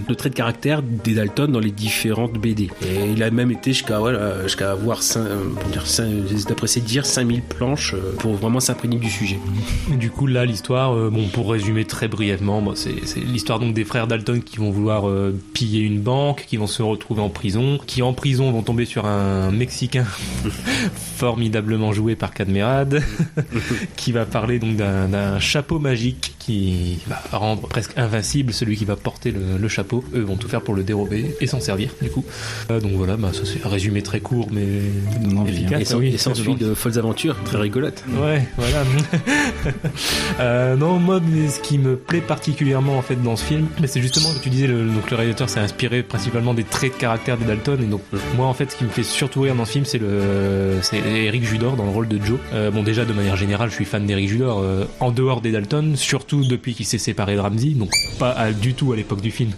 de traits de caractère des Dalton dans les différentes BD, et il a même été jusqu'à avoir d'après ses dires 5000 planches pour vraiment s'imprégner du sujet. Du coup là l'histoire, pour résumer très brièvement, c'est l'histoire donc des frères Dalton qui vont vouloir piller une banque, qui vont se retrouver en prison, qui en prison vont tomber sur un Mexicain formidablement joué par Cadmerade qui va parler donc d'un chapeau magique qui va rendre presque invincible celui qui va porter le chapeau. Eux vont tout faire pour le dérober et s'en servir du coup. Donc voilà, ça c'est un résumé très court mais efficace. Et s'ensuit de folles aventures très rigolotes. Ouais, voilà. Non, moi ce qui me plaît particulièrement en fait dans ce film, mais c'est justement que tu disais le réalisateur s'est inspiré principalement des traits de caractère des Dalton, et donc moi en fait ce qui me fait surtout rire dans ce film c'est Eric Judor dans le rôle de Joe. Déjà de manière générale je suis fan d'Eric Judor en dehors des Dalton, surtout depuis qu'il s'est séparé de Ramsey, donc pas du tout à l'époque du film,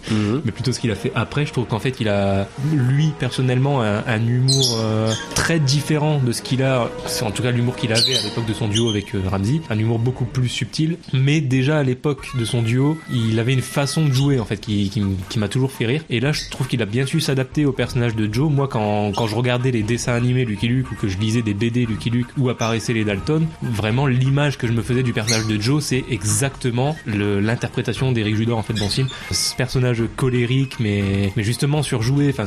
mais plutôt ce qu'il a fait après. Je trouve qu'en fait il a lui personnellement un humour très différent de ce qu'il a, c'est en tout cas l'humour qu'il avait à l'époque de son duo avec Ramsey, un humour beaucoup plus subtil, mais déjà à l'époque de son duo il avait une façon de jouer en fait qui m'a toujours fait rire, et là je trouve qu'il a bien su s'adapter au personnage de Joe. Moi quand je regardais les dessins animés Lucky Luke ou que je lisais des BD Lucky Luke où apparaissaient les Dalton, vraiment l'image que je me faisais du personnage de Joe c'est exactement justement l'interprétation d'Éric Judor en fait dans ce film. Ce personnage colérique mais justement surjoué, enfin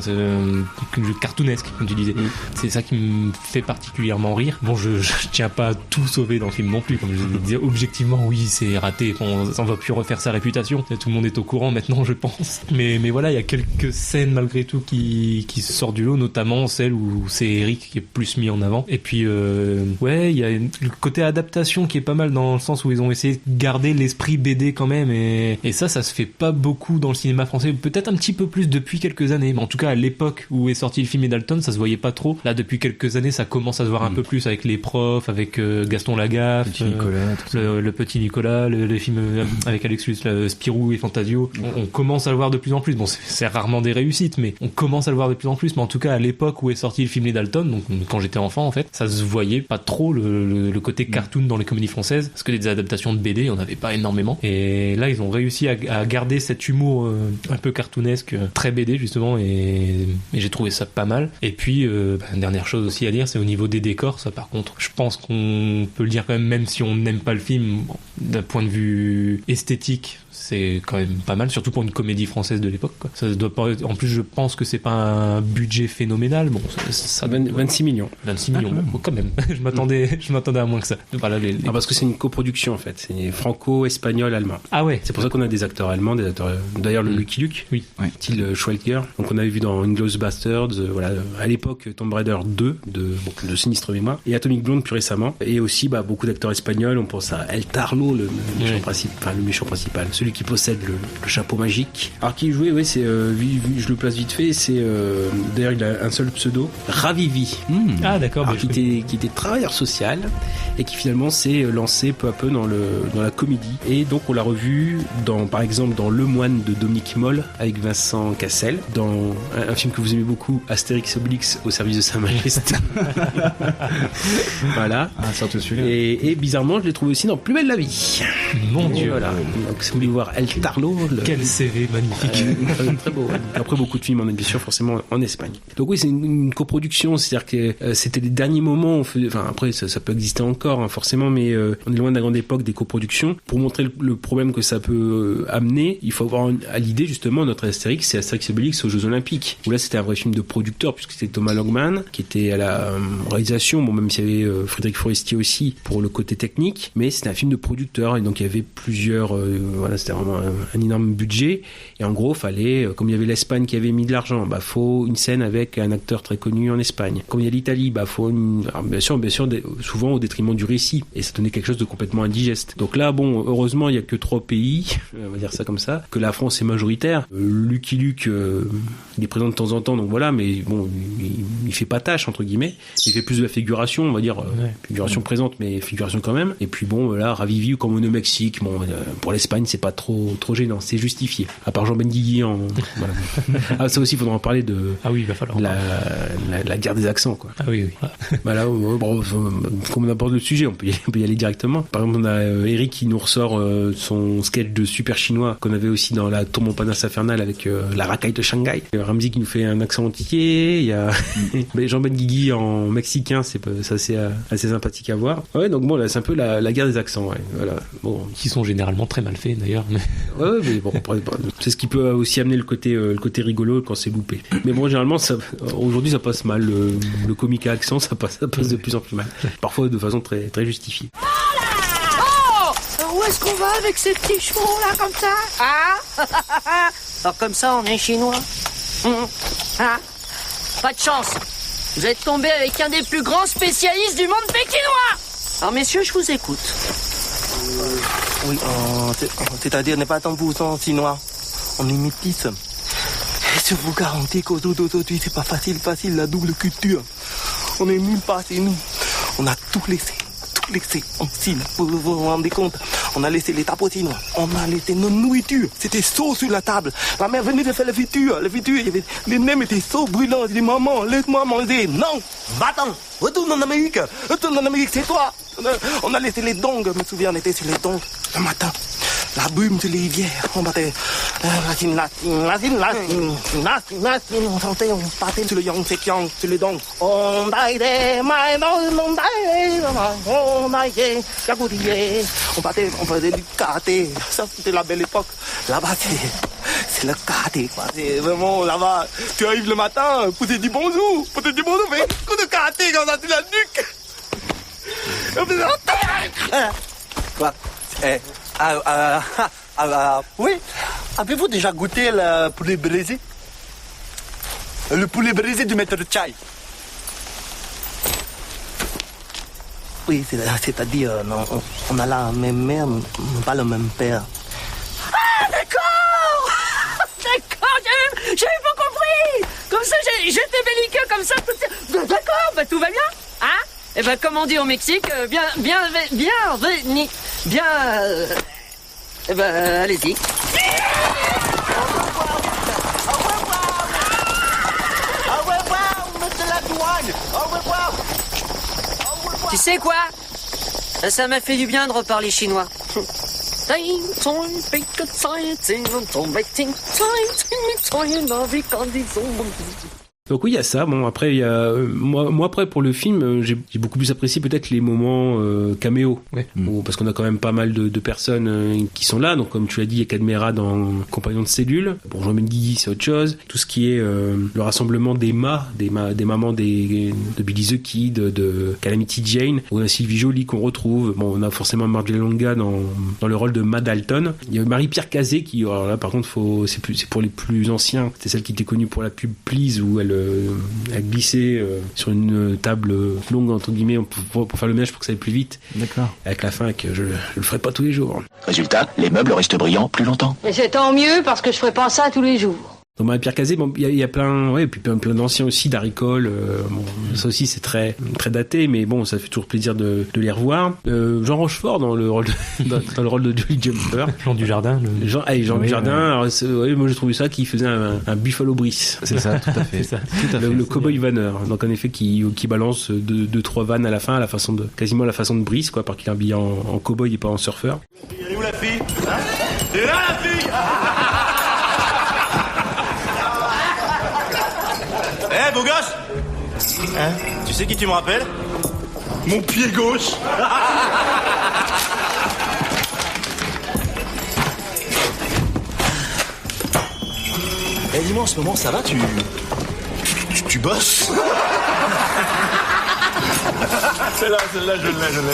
cartoonesque comme tu disais. C'est ça qui me fait particulièrement rire. Bon, je tiens pas à tout sauver dans le film non plus, comme je disais. Objectivement, oui, c'est raté. On va plus refaire sa réputation. Tout le monde est au courant maintenant, je pense. Mais voilà, il y a quelques scènes malgré tout qui sortent du lot, notamment celle où c'est Eric qui est plus mis en avant. Et puis, ouais, il y a le côté adaptation qui est pas mal dans le sens où ils ont essayé de garder l'esprit BD quand même. Et ça se fait pas beaucoup dans le cinéma français. Peut-être un petit peu plus depuis quelques années. Mais en tout cas, à l'époque où est sorti le film et Dalton, ça se voyait pas trop. Là, depuis quelques années, ça commence à se voir un peu plus avec les profs, avec Gaston Lagaffe, Petit Nicolas, le petit Nicolas, les films avec Alexis, Spirou et Fantasio. On commence à le voir de plus en plus. Bon, c'est rarement des réussites, mais on commence à le voir de plus en plus. Mais en tout cas, à l'époque où est sorti le film Les Dalton, donc quand j'étais enfant en fait, ça se voyait pas trop le côté cartoon dans les comédies françaises, parce que des adaptations de BD, on avait pas énormément. Et là, ils ont réussi à garder cet humour un peu cartoonesque, très BD justement, et j'ai trouvé ça pas mal. Et puis, une dernière chose aussi à dire, c'est au niveau des décors. Ça, par contre, je pense qu'on peut le dire quand même si on n'aime pas le film, d'un point de vue esthétique, c'est quand même pas mal, surtout pour une comédie française de l'époque, quoi. Ça doit pas. En plus, je pense que c'est pas un budget phénoménal. Bon, ça 26 millions. 26 millions, bon, quand même. je m'attendais à moins que ça. Voilà, parce que c'est une coproduction en fait. C'est franco-espagnol-allemand. Ah ouais. C'est pour ça qu'on a des acteurs allemands, des acteurs. D'ailleurs, le Lucky Luke, oui, style Schweiger. Donc on avait vu dans Inglourious Basterds, voilà, à l'époque Tomb Raider 2 de sinistre mémoire, et Atomic Blonde plus récemment. Et aussi beaucoup d'acteurs espagnols. On pense à El Tarlo, le méchant principal, celui qui possède le chapeau magique. Alors qui jouait, c'est je le place vite fait, c'est d'ailleurs il a un seul pseudo, Ravivi. Ah d'accord. Alors, qui était travailleur social et qui finalement s'est lancé peu à peu dans la comédie. Et donc on l'a revu par exemple dans Le Moine de Dominique Moll avec Vincent Cassel, dans un film que vous aimez beaucoup, Astérix Obélix au service de Sa Majesté. Voilà. Ah, surtout celui-là. Et bizarrement, je l'ai trouvé aussi dans Plus belle la vie. Mon Dieu. Voilà. Donc si vous voulez voir El Tarlo, quel CV magnifique. Très beau. Après beaucoup de films en bien sûr forcément en Espagne. Donc oui, c'est une coproduction, c'est-à-dire que c'était les derniers moments. Après ça peut exister encore forcément, mais on est loin de la grande époque des coproductions. Pour montrer le problème que ça peut amener, il faut avoir à l'idée justement notre Astérix, c'est Astérix et Obélix aux Jeux Olympiques. Où là c'était un vrai film de producteur puisque c'était Thomas Langman qui était à la réalisation. Bon, même s'il y avait Frédéric Forestier aussi pour le côté technique, mais c'était un film de producteur et donc il y avait plusieurs. Voilà, c'était vraiment un énorme budget. Et en gros, fallait, comme il y avait l'Espagne qui avait mis de l'argent, faut une scène avec un acteur très connu en Espagne. Comme il y a l'Italie, faut bien sûr, souvent au détriment du récit. Et ça donnait quelque chose de complètement indigeste. Donc là, heureusement, il y a que 3 pays, on va dire ça comme ça, que la France est majoritaire. Lucky Luke, il est présent de temps en temps, donc voilà, mais bon, il fait pas tâche, entre guillemets. Il fait plus de la figuration, on va dire, figuration présente, mais figuration quand même. Et puis là, Ravivi, comme on est au Mexique, pour l'Espagne, c'est pas trop gênant, c'est justifié. À part Jean Benguigui voilà. Ah, ça aussi, il faudra en parler de. Ah oui, il va falloir. La guerre des accents, quoi. Ah oui. Voilà, comme on aborde le sujet, on peut y aller directement. Par exemple, on a Eric qui nous ressort son sketch de super chinois qu'on avait aussi dans la Tour Montparnasse infernale avec la racaille de Shanghai. Ramsey qui nous fait un accent entier. Il y a Jean Benguigui en mexicain, c'est assez sympathique à voir. Ouais, donc là, c'est un peu la guerre des accents, ouais. Voilà. Bon. Qui sont généralement très mal faits d'ailleurs. Mais... Ouais, mais bon, c'est ce qui peut aussi amener le côté rigolo quand c'est loupé. Mais bon, généralement, aujourd'hui, ça passe mal. Le comique à accent, ça passe de plus en plus mal. Parfois de façon très, très justifiée. Où est-ce qu'on va avec ces petits chevaux là comme ça? Alors comme ça on est chinois. Pas de chance. Vous êtes tombé avec un des plus grands spécialistes du monde pékinois. Alors messieurs, je vous écoute. Oui, c'est-à-dire n'est pas 100% chinois. On est métis. Et je vous garantis qu'aujourd'hui c'est pas facile la double culture. On est nulle part chez nous. On a tout laissé en Chine. Vous vous rendez compte? On a laissé les tapotines, on a laissé nos nourritures. C'était chaud sur la table. Ma mère venait de faire les fritures, les nems étaient chauds, brûlants. Je dis, maman, laisse-moi manger. Non, va-t'en, retourne en Amérique, c'est toi. On a laissé les dongs, je me souviens, on était sur les dongs le matin. La brume sur les rivières, on battait On chantait, on partait sur le yang, c'est yang, sur le dong. On daïdé, maï, non, daïdé, on daïdé, yagoudiyé. On faisait du karaté. Ça, c'était la belle époque. Là-bas, c'est le karaté, quoi. C'est vraiment, là-bas, tu arrives le matin, pour te dire bonjour, fais un coup de karaté comme ça, tu la nuque. Quoi? Oui. Avez-vous déjà goûté le poulet braisé? Le poulet braisé du maître Chai. Oui, c'est-à-dire, on a la même mère, mais pas le même père. Ah, d'accord. J'avais pas compris. Comme ça, j'étais belliqueux comme ça. D'accord, tout va bien, hein? Eh ben, comme on dit au Mexique, eh ben, allez-y. Tu sais quoi? Ça m'a fait du bien de reparler chinois. Donc oui, il y a ça. Bon, après, il y a moi après pour le film, j'ai beaucoup plus apprécié peut-être les moments caméo, bon, parce qu'on a quand même pas mal de personnes qui sont là. Donc comme tu l'as dit, il y a Cadmera dans Compagnon de cellule. Pour Jean Benguigui, c'est autre chose. Tout ce qui est le rassemblement des mamans de Billy the Kid, de Calamity Jane, ou a Sylvie Joly qu'on retrouve. Bon, on a forcément Marjolaine Longa dans le rôle de Ma Dalton. Il y a Marie-Pierre Cazé qui, alors là par contre, c'est pour les plus anciens. C'était celle qui était connue pour la pub Please où elle glissé sur une table longue entre guillemets pour faire le ménage pour que ça aille plus vite. D'accord. Avec la fin que je le ferai pas tous les jours. Résultat, les meubles restent brillants plus longtemps. Et c'est tant mieux parce que je ferai pas ça tous les jours. Donc Marie-Pierre Cazé, bon, il y a plein, ouais, puis plein d'anciens aussi, Darry Cole, bon, ça aussi c'est très daté, mais bon, ça fait toujours plaisir de les revoir. Jean Rochefort dans le rôle de Jolly Jumper. Jean Dujardin. Jean Dujardin. Alors, moi j'ai trouvé ça qui faisait un Buffalo Brice. C'est ça, tout à fait. C'est ça, tout à fait. Le cowboy vanneur. Donc en effet qui balance deux trois vannes à la fin, quasiment à la façon de Brice, quoi, parce qu'il est habillé en cowboy et pas en surfeur. Elle est où la fille? Hein? Elle est là la fille? Eh, beau gosse! Hein? Tu sais qui tu me rappelles? Mon pied gauche! Eh, dis-moi, en ce moment, ça va? Tu bosses? Celle-là, je l'ai,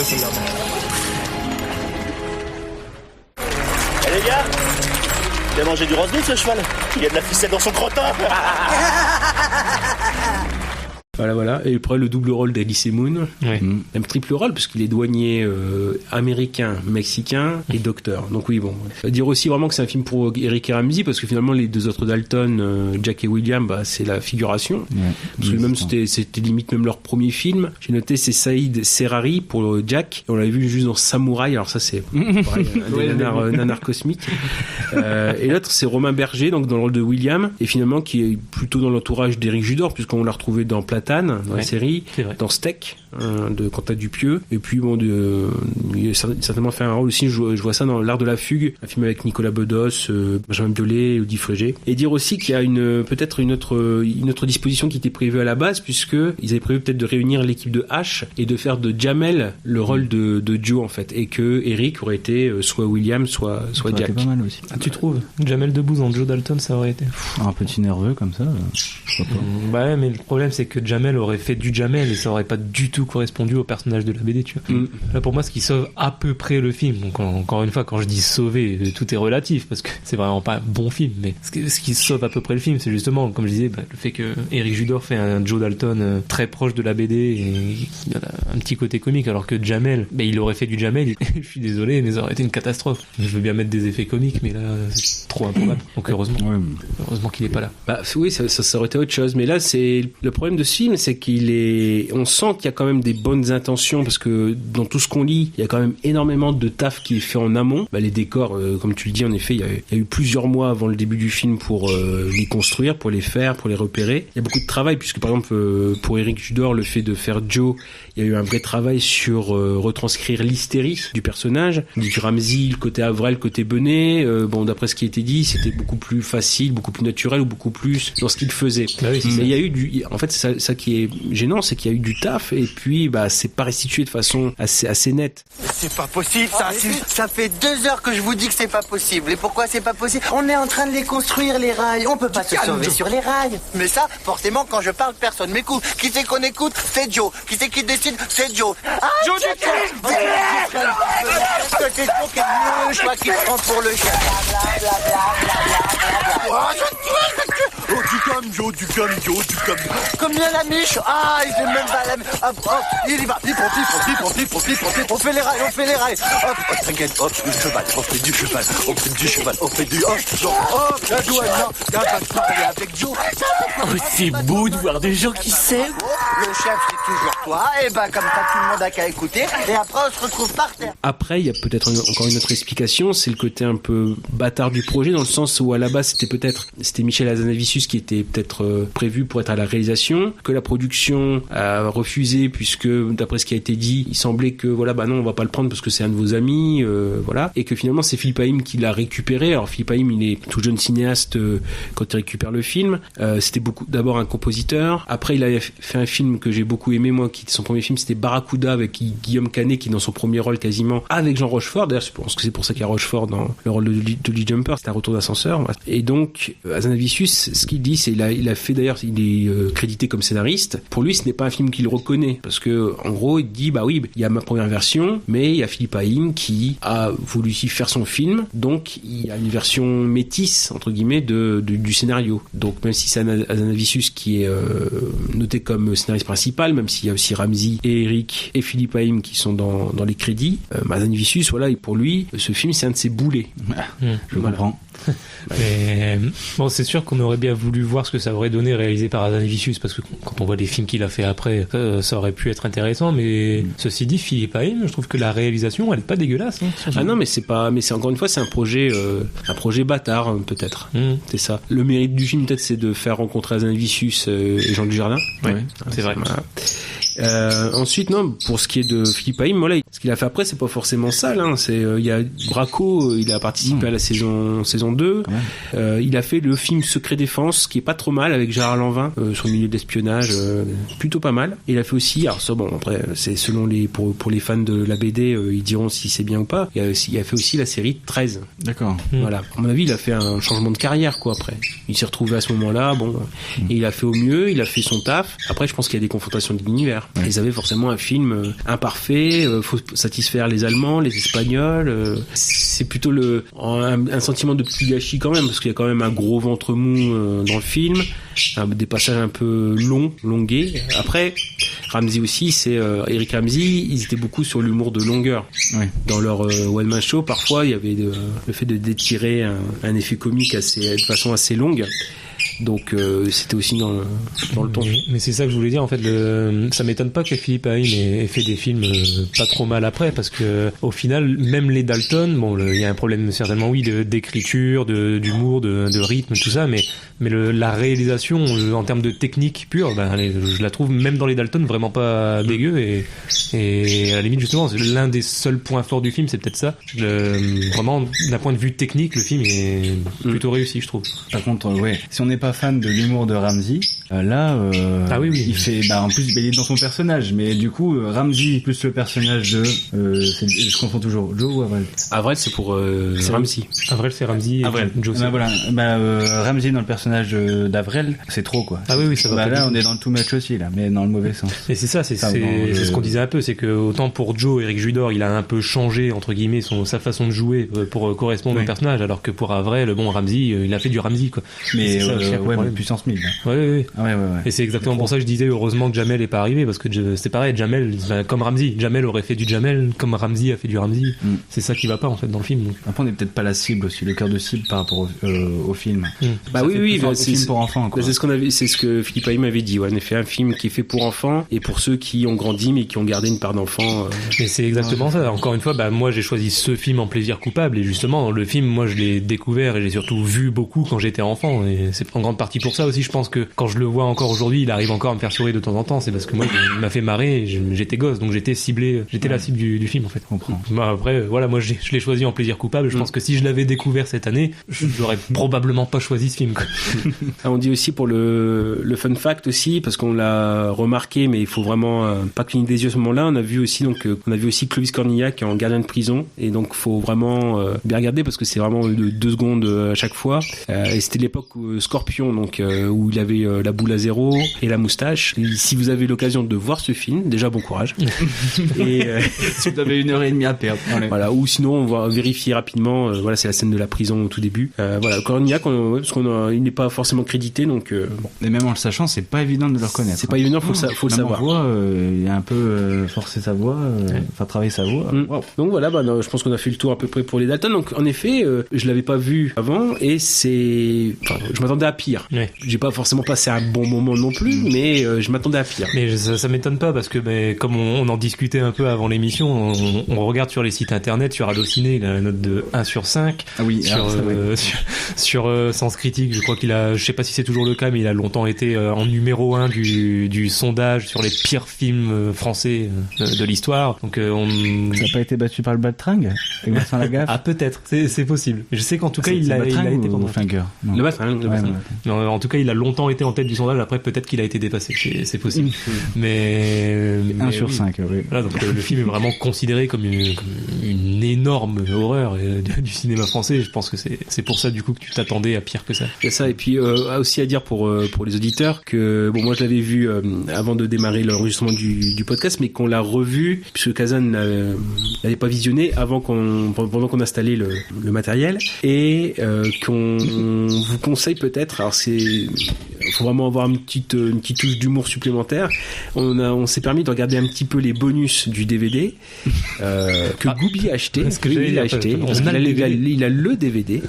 celle-là. Eh, les gars! Il a mangé du roast beef, ce cheval. Il y a de la ficelle dans son crottin. Voilà. Et après, le double rôle d'Elysée Moon. Ouais. Un triple rôle, parce qu'il est douanier américain, mexicain et docteur. Donc oui, bon. Faut dire aussi vraiment que c'est un film pour Eric et Ramsey, parce que finalement, les deux autres Dalton, Jack et William, c'est la figuration. Ouais. Parce que même c'était limite même leur premier film. J'ai noté, c'est Saïd Serrari pour Jack. On l'avait vu juste dans Samouraï. Alors ça, c'est pareil, un nanar cosmique. Et l'autre, c'est Romain Berger, donc dans le rôle de William. Et finalement, qui est plutôt dans l'entourage d'Éric Judor, puisqu'on l'a retrouvé dans Platane, dans la série, dans Steak, de Quentin Dupieux. Et puis bon, il a certainement fait un rôle aussi, je vois ça dans L'Art de la Fugue, un film avec Nicolas Bedos, Benjamin Biolay, Audi Frégé. Et dire aussi qu'il y a peut-être une autre disposition qui était prévue à la base, puisque ils avaient prévu peut-être de réunir l'équipe de H et de faire de Jamel le rôle de Joe, en fait, et que Eric aurait été soit William, soit Jack. Pas mal aussi. Ah, tu trouves? Jamel Debbouze en Joe Dalton, ça aurait été un petit nerveux comme ça, je sais pas. Bah ouais, mais le problème c'est que Jamel aurait fait du Jamel et ça aurait pas du tout correspondu au personnage de la BD, tu vois. Là, pour moi, ce qui sauve à peu près le film, donc encore une fois, quand je dis sauver, tout est relatif parce que c'est vraiment pas un bon film, mais ce qui sauve à peu près le film, c'est justement, comme je disais, le fait que Eric Judor fait un Joe Dalton très proche de la BD et il a un petit côté comique, alors que Jamel, il aurait fait du Jamel, je suis désolé, mais ça aurait été une catastrophe. Je veux bien mettre des effets comiques, mais là, c'est trop improbable. Donc heureusement qu'il est pas là. Oui, ça aurait été autre chose, mais là, c'est le problème de ce film, c'est on sent qu'il y a quand même des bonnes intentions, parce que dans tout ce qu'on lit, il y a quand même énormément de taf qui est fait en amont. Les décors, comme tu le dis, en effet, il y a eu plusieurs mois avant le début du film pour les construire, pour les faire, pour les repérer. Il y a beaucoup de travail, puisque par exemple, pour Eric Judor, le fait de faire Joe, il y a eu un vrai travail sur retranscrire l'hystérie du personnage, du Ramsey, le côté Avril, le côté Benet. D'après ce qui a été dit, c'était beaucoup plus facile, beaucoup plus naturel, ou beaucoup plus dans ce qu'il faisait. Mais il y a eu en fait, c'est ça qui est gênant, c'est qu'il y a eu du taf, et puis c'est pas restitué de façon assez nette. C'est pas possible, ça fait 2 heures que je vous dis que c'est pas possible. Et pourquoi c'est pas possible? On est en train de les construire, les rails. On peut pas se sauver sur les rails. Mais ça, forcément, quand je parle, personne m'écoute. Qui c'est qu'on écoute? C'est Joe. Qui c'est qui décide? C'est Joe. Joe du c'est Joe qui est mieux, je crois qu'il se prend pour le chien. Oh, tu calmes, Joe, tu calmes. Comme bien la miche. Il fait même pas la miche. Hop, il y va. Il pompe. On fait les rails. Hop, t'inquiète, hop, le cheval. On fait du cheval. Hop, la douane, non. T'as pas de parler avec Joe. C'est beau de voir des gens qui s'aiment. Le chef, c'est toujours toi. Et comme ça, tout le monde a qu'à écouter. Et après, on se retrouve par terre. Après, il y a peut-être encore une autre explication, c'est le côté un peu bâtard du projet, dans le sens où à la base, c'était Michel Hazanavicius qui était peut-être prévu pour être à la réalisation, que la production a refusé, puisque d'après ce qui a été dit, il semblait que non, on va pas le prendre parce que c'est un de vos amis, et que finalement c'est Philippe Haïm qui l'a récupéré. Alors Philippe Haïm, il est tout jeune cinéaste quand il récupère le film. C'était d'abord un compositeur. Après, il avait fait un film que j'ai beaucoup aimé, moi, qui était son premier film, c'était Barracuda, avec Guillaume Canet, qui est dans son premier rôle quasiment, avec Jean Rochefort. D'ailleurs, je pense que c'est pour ça qu'il y a Rochefort dans le rôle de Lee Jumper. C'était un retour d'ascenseur. Et donc, Hazanavicius, ce qu'il dit, c'est il a fait, d'ailleurs, il est crédité comme scénariste. Pour lui, ce n'est pas un film qu'il reconnaît, parce que en gros, il dit oui, il y a ma première version, mais il y a Philippe Haïm qui a voulu y faire son film, donc il y a une version métisse entre guillemets du scénario. Donc même si c'est Hazanavicius qui est noté comme scénariste principal, même s'il y a aussi Ramsey et Eric et Philippe Haïm qui sont dans les crédits, Hazanavicius, pour lui, ce film c'est un de ses boulets. Je comprends. Mais c'est sûr qu'on aurait bien voulu voir ce que ça aurait donné réalisé par Hazanavicius, parce que quand on voit les films qu'il a fait après, ça aurait pu être intéressant. Mais ceci dit, Philippe Haïm, je trouve que la réalisation, elle est pas dégueulasse. Non, mais c'est encore une fois, c'est un projet bâtard, peut-être. C'est ça. Le mérite du film, peut-être, c'est de faire rencontrer Hazanavicius et Jean Dujardin. Ouais, c'est vrai. Ensuite, non, pour ce qui est de Philippe Haïm, ce qu'il a fait après, c'est pas forcément sale. Il y a Braco, il a participé à la saison 2. Il a fait le film Secret Défense, qui est pas trop mal, avec Gérard Lanvin, sur le milieu d'espionnage, plutôt pas mal. Et il a fait aussi, alors ça, après, c'est selon pour les fans de la BD, ils diront si c'est bien ou pas. Il a fait aussi la série 13. D'accord. Voilà. À mon avis, il a fait un changement de carrière, après. Il s'est retrouvé à ce moment-là, et il a fait au mieux, il a fait son taf. Après, je pense qu'il y a des confrontations d'univers. Ils avaient forcément un film imparfait, faut satisfaire les Allemands, les Espagnols. C'est plutôt un sentiment de petit gâchis quand même, parce qu'il y a quand même un gros ventre mou dans le film, des passages un peu longués. Après, Ramsey aussi, c'est Eric Ramsey, ils étaient beaucoup sur l'humour de longueur. Dans leur one man show, parfois il y avait le fait d'étirer un effet comique de façon assez longue. Donc c'était aussi dans le ton. Mais c'est ça que je voulais dire, en fait, ça m'étonne pas que Philippe Haïm ait fait des films pas trop mal après, parce que au final, même les Dalton, il y a un problème certainement, d'écriture, d'humour, de rythme, tout ça, mais la réalisation en termes de technique pure, je la trouve même dans les Dalton vraiment pas dégueu, et à la limite justement, c'est l'un des seuls points forts du film, c'est peut-être ça. Vraiment, d'un point de vue technique, le film est plutôt réussi, je trouve. Par contre, si on n'est pas fan de l'humour de Ramsey, il fait, en plus, il est dans son personnage, mais du coup, Ramsey plus le personnage de, je confonds toujours, Joe ou Avril? Avril, c'est pour Ramsey. Avril, c'est Ramsey. Joe. Ramsey dans le personnage d'Avril, c'est trop, quoi. Ah oui, ça va. Là, on est dans le too much aussi, là, mais dans le mauvais sens. Et c'est ça, c'est ce qu'on disait un peu, c'est que autant pour Joe, Eric Judor, il a un peu changé, entre guillemets, sa façon de jouer pour correspondre au personnage, alors que pour Avril, Ramsey, il a fait du Ramsey, quoi. Mais mais puissance 1000. Ouais. Ouais. Et c'est exactement pour ça que je disais heureusement que Jamel est pas arrivé, parce que c'est pareil, Jamel, comme Ramzy. Jamel aurait fait du Jamel comme Ramzy a fait du Ramzy. C'est ça qui va pas en fait dans le film. Donc. Après on est peut-être pas la cible aussi, le cœur de cible par rapport au film. Bah oui, c'est un film pour enfants. Quoi. C'est ce que Philippe Haïm m'avait dit. Ouais, en effet, un film qui est fait pour enfants et pour ceux qui ont grandi mais qui ont gardé une part d'enfant. Et c'est exactement ça. Encore une fois, moi j'ai choisi ce film en plaisir coupable, et justement le film, moi je l'ai découvert et j'ai surtout vu beaucoup quand j'étais enfant, et c'est en grande partie pour ça aussi. Je pense que quand je le vois encore aujourd'hui, il arrive encore à me faire sourire de temps en temps. C'est parce que moi il m'a fait marrer, et j'étais gosse, donc j'étais ciblé, j'étais la cible du film en fait. Je comprends. Après voilà, moi je l'ai choisi en plaisir coupable. Je pense que si je l'avais découvert cette année, j'aurais probablement pas choisi ce film, quoi. On dit aussi pour le fun fact aussi, parce qu'on l'a remarqué, mais il faut vraiment pas cligner des yeux à ce moment-là. On a vu aussi Clovis Cornillac en gardien de prison, et donc faut vraiment bien regarder parce que c'est vraiment 2 secondes à chaque fois. Et c'était l'époque où Scorpion, donc où il avait la boule à zéro et la moustache. Et si vous avez l'occasion de voir ce film, déjà bon courage. Et si vous avez 1h30 à perdre. Voilà, ou sinon on va vérifier rapidement. Voilà, c'est la scène de la prison au tout début. Voilà, Cornillac, parce il n'est pas forcément crédité, donc bon. Et même en le sachant, c'est pas évident de le reconnaître. C'est pas évident, faut le savoir. Voix, il a un peu forcé sa voix, travailler sa voix. Wow. Donc voilà, je pense qu'on a fait le tour à peu près pour les Dalton. Donc en effet, je l'avais pas vu avant, et je m'attendais à pire. Ouais. J'ai pas forcément passé un bon moment non plus, mais je m'attendais à pire. Mais ça m'étonne pas, parce que comme on en discutait un peu avant l'émission, on regarde sur les sites internet, sur Allociné, il a la note de 1/5. Ah oui, sur Sens Critique, je crois je sais pas si c'est toujours le cas, mais il a longtemps été en numéro 1 du sondage sur les pires films français de l'histoire. Donc ça n'a pas été battu par le Bat-Tring avec Vincent Lagaffe? Ah, peut-être, c'est possible. Je sais qu'en tout cas il a été pendant le Bat-Tring. En tout cas, il a longtemps été en tête du sondage. Après, peut-être qu'il a été dépassé, c'est possible. Mais 1/5. Oui. Voilà, donc le film est vraiment considéré comme une énorme horreur du cinéma français. Je pense que c'est pour ça du coup que tu t'attendais à pire que ça. Il y a ça, et puis aussi à dire pour les auditeurs que moi je l'avais vu avant de démarrer l'enregistrement du podcast, mais qu'on l'a revu puisque Kazan n'avait pas visionné pendant qu'on installait le matériel, et qu'on vous conseille peut-être. Alors faut vraiment avoir une petite touche d'humour supplémentaire. On s'est permis de regarder un petit peu les bonus du DVD que Goubi a acheté. Il a acheté. Il a le DVD,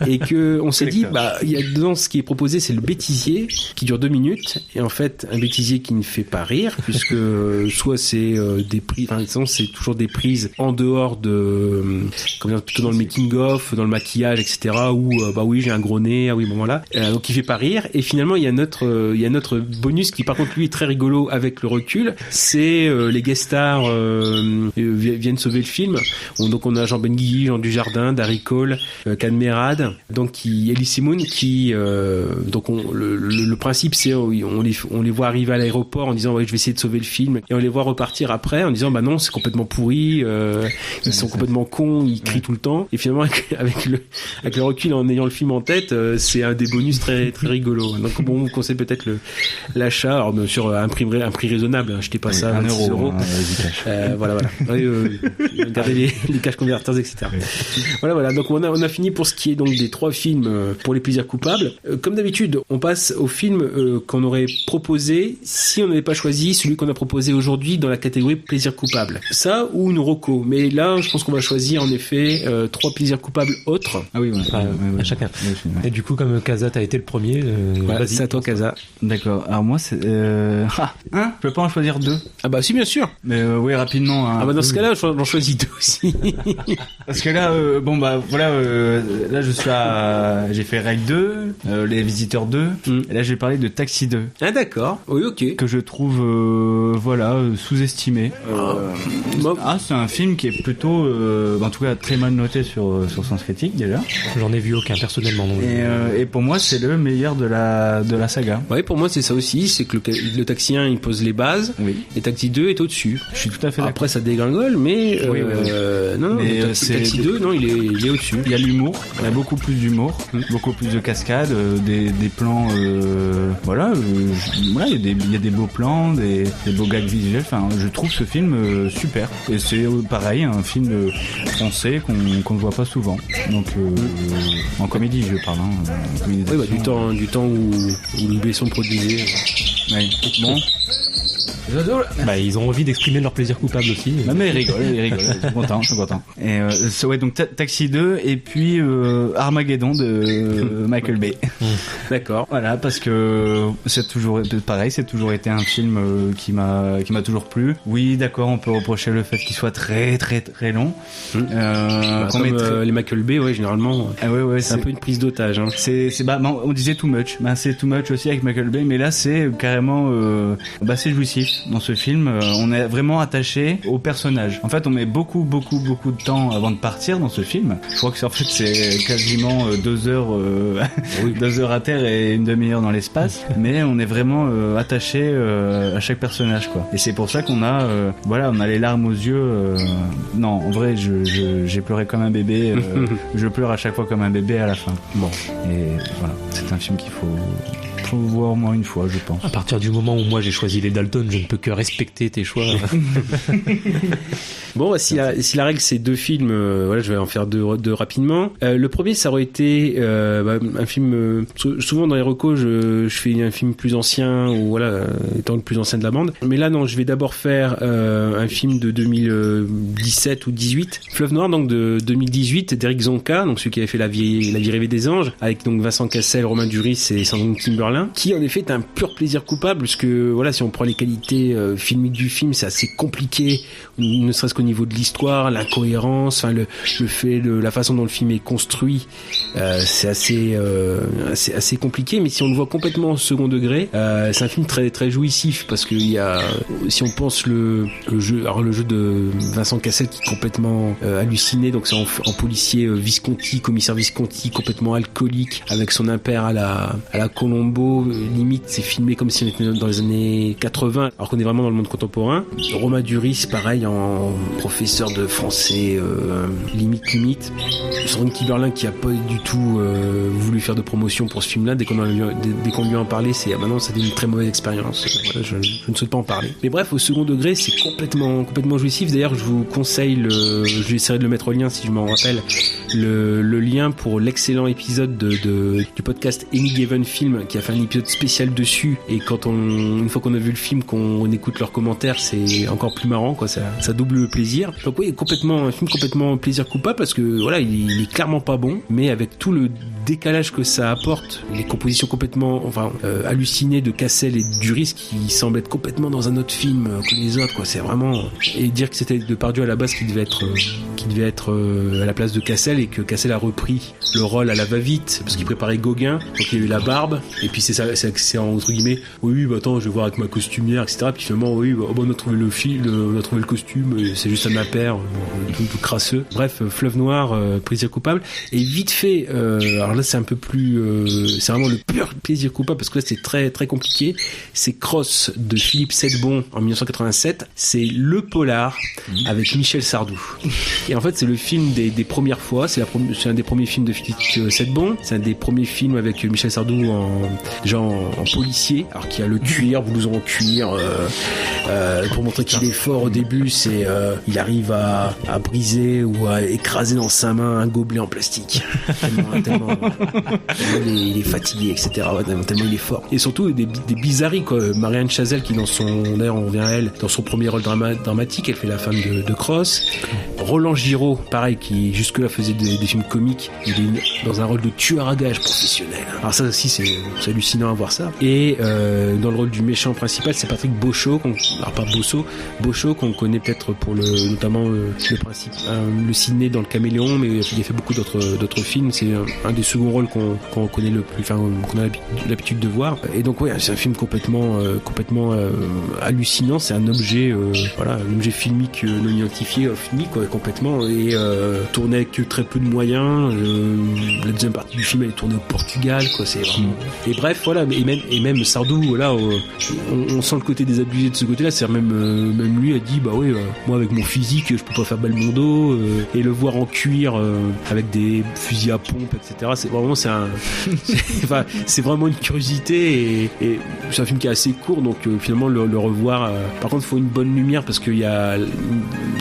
et que on s'est dit il y a dedans, ce qui est proposé, c'est le bêtisier qui dure 2 minutes, et en fait un bêtisier qui ne fait pas rire, puisque soit c'est des prises, c'est toujours des prises en dehors de plutôt dans le making of, dans le maquillage, etc., où oui, j'ai un gros nez, ah oui, bon voilà, donc il fait pas rire. Et finalement il y a notre bonus qui par contre lui est très rigolo avec le recul, c'est les guest stars viennent sauver le film. Donc on a Jean Benguigui, Jean Dujardin, Darry Cole, Cadmerade, donc Elie Semoun, qui donc le principe c'est on les voit arriver à l'aéroport en disant je vais essayer de sauver le film, et on les voit repartir après en disant non, c'est complètement pourri, ils sont complètement cons, ils crient tout le temps, et finalement avec le recul, en ayant le film en tête, c'est un des bonus très très rigolo. Donc on vous conseille peut-être l'achat, alors bien sûr un prix raisonnable, achetez pas ça 26 €. Voilà. Regardez les cash converters, etc. Voilà. Donc on a fini pour ce qui est donc des 3 films pour les plaisirs coupables. Comme d'habitude, on passe au film qu'on aurait proposé si on n'avait pas choisi celui qu'on a proposé aujourd'hui dans la catégorie plaisir coupable. Ça ou une reco. Mais là, je pense qu'on va choisir en effet 3 plaisirs coupables autres. Ah oui, à chacun. Et du coup, comme Kaza t'as été le premier, c'est à toi, Kaza. D'accord. Alors moi, c'est je peux pas en choisir 2. Ah bah si, bien sûr. Mais oui, rapidement. Dans ce cas-là, j'en choisis 2 aussi. Parce que là, là je suis j'ai fait Raid 2, Les Visiteurs 2, et là j'ai parlé de Taxi 2. Ah d'accord. Oui, ok. Que je trouve sous-estimé. C'est un film qui est plutôt en tout cas très mal noté sur Sens Critique déjà. J'en ai vu aucun personnellement. Et pour moi c'est le meilleur de la de la saga. Ouais, pour moi c'est ça aussi, c'est que le Taxi 1 il pose les bases, et Taxi 2 est au-dessus. Je suis tout à fait d'accord. Après ça dégringole, mais non, Taxi 2 non, il est au-dessus. Il y a l'humour, il y a beaucoup plus d'humour, beaucoup plus de cascades, des plans, il y a des beaux plans, des beaux gags visuels. Enfin, je trouve ce film super. Et c'est pareil, un film français qu'on ne voit pas souvent. Donc en comédie, je parle. Du temps où Luc Besson produisait. Ouais. Bon. Ils ont envie d'exprimer leur plaisir coupable aussi. Non mais ils rigolent, je suis content. Et donc Taxi 2 et puis Armageddon de Michael Bay. D'accord. Voilà, parce que c'est toujours pareil, c'est toujours été un film qui m'a toujours plu. Oui, d'accord, on peut reprocher le fait qu'il soit très très très long. Les Michael Bay, généralement. C'est un peu une prise d'otage. Hein. On disait too much. C'est too much aussi avec Michael Bay, mais là c'est carrément c'est jouissif. Dans ce film, on est vraiment attaché au personnage. En fait, on met beaucoup de temps avant de partir dans ce film. Je crois que c'est quasiment 2 heures, 2 heures à terre et une demi-heure dans l'espace. Mais on est vraiment attaché à chaque personnage, quoi. Et c'est pour ça qu'on a, on a les larmes aux yeux. Non, en vrai, j'ai pleuré comme un bébé. Je pleure à chaque fois comme un bébé à la fin. Bon. Et voilà, c'est un film qu'il faut voir au moins une fois, je pense. À partir du moment où moi j'ai choisi les Dalton, je ne peux que respecter tes choix. Bon, si la règle c'est 2 films, je vais en faire deux rapidement. Le premier, ça aurait été un film. Souvent dans les recos, je fais un film plus ancien ou étant le plus ancien de la bande. Mais là, non, je vais d'abord faire un film de 2017 ou 18, Fleuve Noir, donc de 2018, d'Eric Zonka, donc celui qui avait fait La vie rêvée des anges, avec donc Vincent Cassel, Romain Duris et Sandrine Kiberlin, qui en effet est un pur plaisir coupable, parce que si on prend les qualités filmiques du film, c'est assez compliqué, ne serait-ce qu'au niveau de l'histoire, l'incohérence, le fait, la façon dont le film est construit, c'est assez compliqué. Mais si on le voit complètement au second degré, c'est un film très très jouissif, parce que si on pense le jeu de Vincent Cassel qui est complètement halluciné, donc c'est en policier commissaire Visconti, complètement alcoolique, avec son impair à la Colombo, limite c'est filmé comme si on était dans les années 80, alors qu'on est vraiment dans le monde contemporain. Romain Duris, pareil, en professeur de français, limite. Sandrine Kiberlin, qui a pas du tout voulu faire de promotion pour ce film-là, dès qu'on lui en parlait, c'est non, c'était une très mauvaise expérience. Je ne souhaite pas en parler. Mais bref, au second degré, c'est complètement jouissif. D'ailleurs, je vous conseille j'essaierai de le mettre au lien si je m'en rappelle, le lien pour l'excellent épisode du podcast Any Given Film, qui a fait un épisode spécial dessus, et une fois qu'on a vu le film, qu'on écoute leurs commentaires, c'est encore plus marrant, quoi. Ça double le plaisir. Donc oui, un film complètement plaisir coupable, parce que il est clairement pas bon, mais avec tout le décalage que ça apporte, les compositions complètement hallucinées de Cassel et de Duris, qui semblent être complètement dans un autre film que les autres, quoi. C'est vraiment, et dire que c'était Depardieu à la base qui devait être à la place de Cassel, et que Cassel a repris le rôle à la va-vite parce qu'il préparait Gauguin, donc il y a eu la barbe, et puis c'est entre guillemets, attends, je vais voir avec ma costumière, etc. Puis finalement, on a trouvé on a trouvé le costume, c'est juste un impair, tout crasseux. Bref, Fleuve Noir, plaisir coupable. Et vite fait, alors là c'est un peu plus, c'est vraiment le pur plaisir coupable, parce que là c'est très très compliqué. C'est Cross de Philippe Sedbon en 1987. C'est le polar avec Michel Sardou. Et en fait c'est le film des premières fois. C'est un des premiers films de Philippe Sedbon. C'est un des premiers films avec Michel Sardou en policier, alors qu'il y a le cuir, blouson en cuir, pour montrer qu'il est fort au début. Il arrive à briser ou à écraser dans sa main un gobelet en plastique. Tellement il est fatigué, etc. Tellement il est fort. Et surtout des bizarreries, quoi. Marianne Chazelle, qui d'ailleurs on revient à elle, dans son premier rôle dramatique, elle fait la femme de Cross. Roland Giraud, pareil, qui jusque-là faisait des films comiques, il est dans un rôle de tueur à gages professionnel. Alors ça aussi c'est hallucinant à voir ça. Et dans le rôle du méchant principal, c'est Patrick Beauchot, Beauchot qu'on connaît peut-être pour notamment le ciné dans Le Caméléon, mais il a fait beaucoup d'autres films. C'est un des seconds rôles qu'on connaît qu'on a l'habitude de voir. Et donc c'est un film complètement hallucinant. C'est un objet un objet filmique non identifié, fini, quoi, complètement, et tourné avec très peu de moyens. La deuxième partie du film elle est tournée au Portugal, quoi. C'est vraiment... Et bref, bref, voilà, et même Sardou, voilà, on sent le côté désabusé de ce côté-là. C'est même lui a dit, bah ouais, moi avec mon physique, je peux pas faire Belmondo, et le voir en cuir avec des fusils à pompe, etc. C'est vraiment, c'est vraiment une curiosité, et c'est un film qui est assez court, donc finalement le revoir. Par contre, il faut une bonne lumière parce qu'il y a la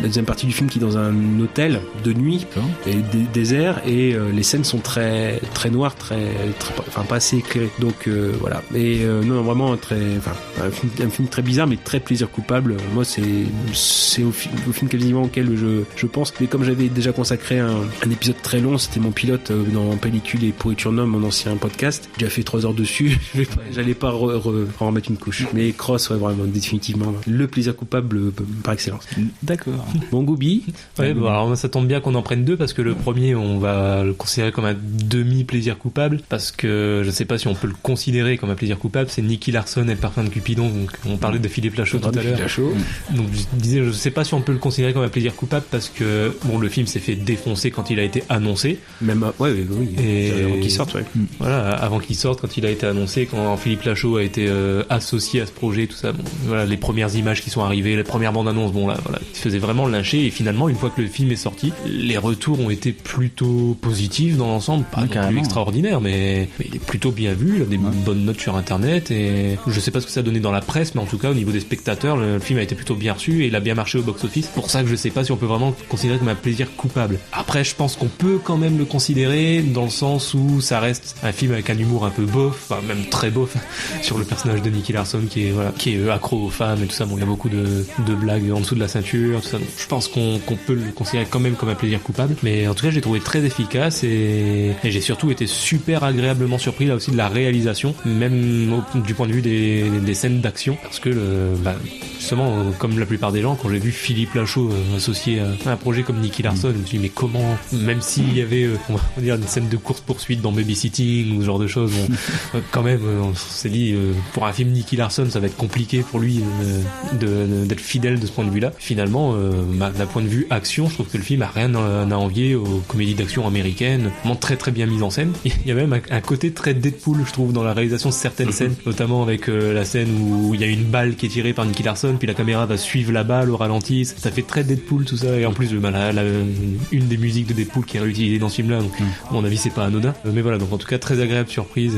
deuxième partie du film qui est dans un hôtel de nuit et désert, et les scènes sont très très noires, enfin pas assez éclairées. Donc voilà. Et non, vraiment un film très bizarre, mais très plaisir coupable. Moi, c'est au film quasiment auquel je pense. Mais comme j'avais déjà consacré un épisode très long, c'était mon pilote dans Pellicule et Pourriture Nom, mon ancien podcast. J'ai fait 3 heures dessus. J'allais pas en remettre une couche. Mais Cross, ouais, vraiment, définitivement le plaisir coupable par excellence. D'accord. Bon, Goubi. Ouais, bon, alors ça tombe bien qu'on en prenne 2 parce que le premier, on va le considérer comme un demi-plaisir coupable, parce que je sais pas si on peut le considérer comme un plaisir coupable. C'est Nicky Larson et le parfum de Cupidon. Donc on parlait de Philippe Lachaud tout à l'heure. Donc je disais, je sais pas si on peut le considérer comme un plaisir coupable parce que bon, le film s'est fait défoncer quand il a été annoncé. Même oui. Et avant qu'il sorte, ouais. Voilà, avant qu'il sorte, quand il a été annoncé, quand Philippe Lachaud a été associé à ce projet, tout ça. Bon, voilà, les premières images qui sont arrivées, les premières bandes annonces, bon là, voilà, il se faisait vraiment lyncher. Et finalement, une fois que le film est sorti, les retours ont été plutôt positifs dans l'ensemble, pas non plus extraordinaires, mais il est plutôt bien vu, il a des bonnes notes sur internet, et je sais pas ce que ça a donné dans la presse, mais en tout cas au niveau des spectateurs, le film a été plutôt bien reçu et il a bien marché au box-office. Pour ça que je sais pas si on peut vraiment le considérer comme un plaisir coupable. Après, je pense qu'on peut quand même le considérer dans le sens où ça reste un film avec un humour un peu bof, enfin même très bof, sur le personnage de Nicky Larson qui est accro aux femmes et tout ça. Bon, il y a beaucoup de blagues en dessous de la ceinture, tout ça. Donc, je pense qu'on peut le considérer quand même comme un plaisir coupable. Mais en tout cas, j'ai trouvé très efficace et j'ai surtout été super agréablement surpris là aussi de la réalisation, même du point de vue des scènes d'action, parce que justement, comme la plupart des gens, quand j'ai vu Philippe Lachaud associé à un projet comme Nicky Larson, je me suis dit mais comment, même s'il y avait on va dire une scène de course-poursuite dans Babysitting ou ce genre de choses, quand même on s'est dit pour un film Nicky Larson ça va être compliqué pour lui d'être fidèle de ce point de vue-là. Finalement, d'un point de vue action, je trouve que le film a rien à envier aux comédies d'action américaines, vraiment très très bien mise en scène. Il y a même un côté très Deadpool, je trouve, dans la réalisation de certaines scènes, notamment avec la scène où il y a une balle qui est tirée par Nicky Larson, puis la caméra va suivre la balle au ralenti, ça fait très Deadpool tout ça, et en plus une des musiques de Deadpool qui est réutilisée dans ce film là, donc à mon avis c'est pas anodin, mais voilà, donc en tout cas très agréable surprise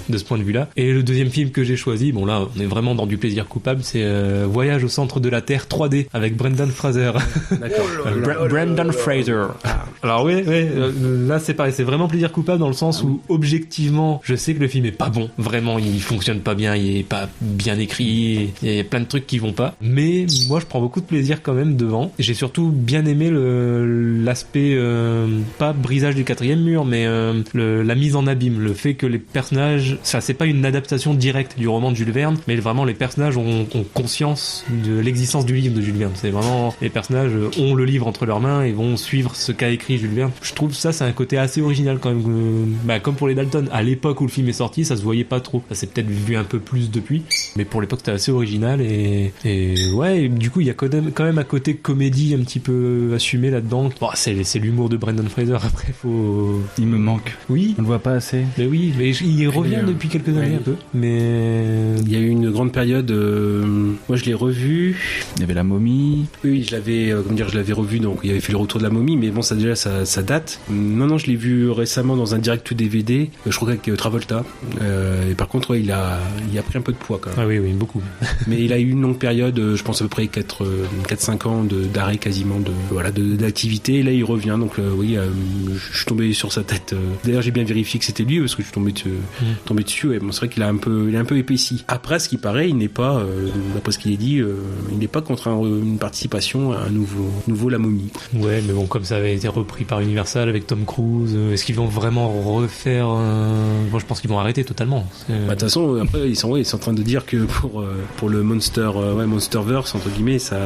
de ce point de vue là. Et le deuxième film que j'ai choisi, bon là on est vraiment dans du plaisir coupable, c'est Voyage au centre de la Terre 3D avec Brendan Fraser. D'accord. Brendan Fraser. Alors oui, là c'est pareil, c'est vraiment plaisir coupable dans le sens où objectivement je sais que le film est pas bon, vraiment il fonctionne pas bien, il est pas bien écrit, il y a plein de trucs qui vont pas, mais moi je prends beaucoup de plaisir quand même devant. J'ai surtout bien aimé l'aspect pas brisage du quatrième mur, mais la mise en abîme, le fait que les personnages, ça c'est pas une adaptation directe du roman de Jules Verne, mais vraiment les personnages ont conscience de l'existence du livre de Jules Verne. C'est vraiment, les personnages ont le livre entre leurs mains et vont suivre ce qu'a écrit Jules Verne. Je trouve ça, c'est un côté assez original quand même, comme pour les Dalton, à l'époque où le film est sorti, ça se voyait pas trop, ça s'est peut-être vu un peu plus depuis, mais pour l'époque c'était assez original, et ouais, et du coup il y a quand même un côté comédie un petit peu assumé là-dedans. Bon, c'est l'humour de Brendan Fraser, après il me manque. Oui, on le voit pas assez. Mais oui, mais il revient depuis quelques années un peu, mais il y a eu une grande période, moi je l'ai revu, il y avait La Momie, oui je l'avais revu, donc il avait fait le retour de La Momie, mais bon ça déjà ça date. Non, je l'ai vu récemment dans un direct direct je crois qu'avec Travolta, et par contre ouais, il a pris un peu de poids quand même. Ah oui beaucoup. Mais il a eu une longue période, je pense à peu près 4-5 ans d'arrêt quasiment d'activité, et là il revient, donc oui, je suis tombé sur sa tête, d'ailleurs j'ai bien vérifié que c'était lui parce que je suis tombé dessus, ouais. Bon, c'est vrai qu'il a un peu épaissi. Après ce qui paraît, il n'est pas, d'après ce qu'il est dit, il n'est pas contre une participation à un nouveau La Momie. Ouais, mais bon, comme ça avait été repris par Universal avec Tom Cruise, est-ce qu'ils vont vraiment refaire moi je pense qu'ils vont arrêter totalement. De toute façon après ils sont en train de dire que pour le Monsterverse entre guillemets, ça,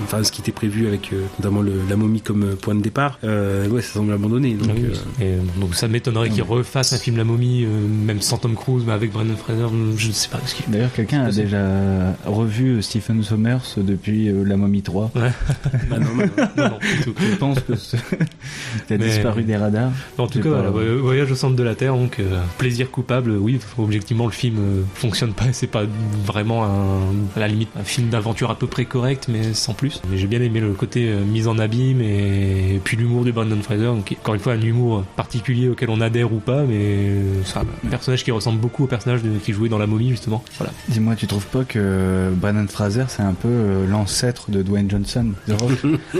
enfin ce qui était prévu avec notamment La Momie comme point de départ, ça semble abandonné, donc donc ça m'étonnerait qu'ils refassent un film La Momie, même sans Tom Cruise, mais avec Brendan Fraser, je ne sais pas ce qu'il... D'ailleurs quelqu'un a déjà revu Stephen Sommers depuis La Momie 3. Ouais. non, du tout. Je pense que T'as disparu des radars. En tout cas, voilà, Voyage au centre de la Terre, donc plaisir coupable, oui, objectivement le film fonctionne pas, c'est pas vraiment à la limite un film d'aventure à peu près correct, mais sans plus. Mais j'ai bien aimé le côté mise en abîme et puis l'humour de Brendan Fraser, donc encore une fois un humour particulier auquel on adhère ou pas, mais c'est un personnage qui ressemble beaucoup au personnage qui jouait dans La Momie justement. Voilà. Dis-moi, tu trouves pas que Brendan Fraser c'est un peu l'ancêtre de Dwayne Johnson, The Rock?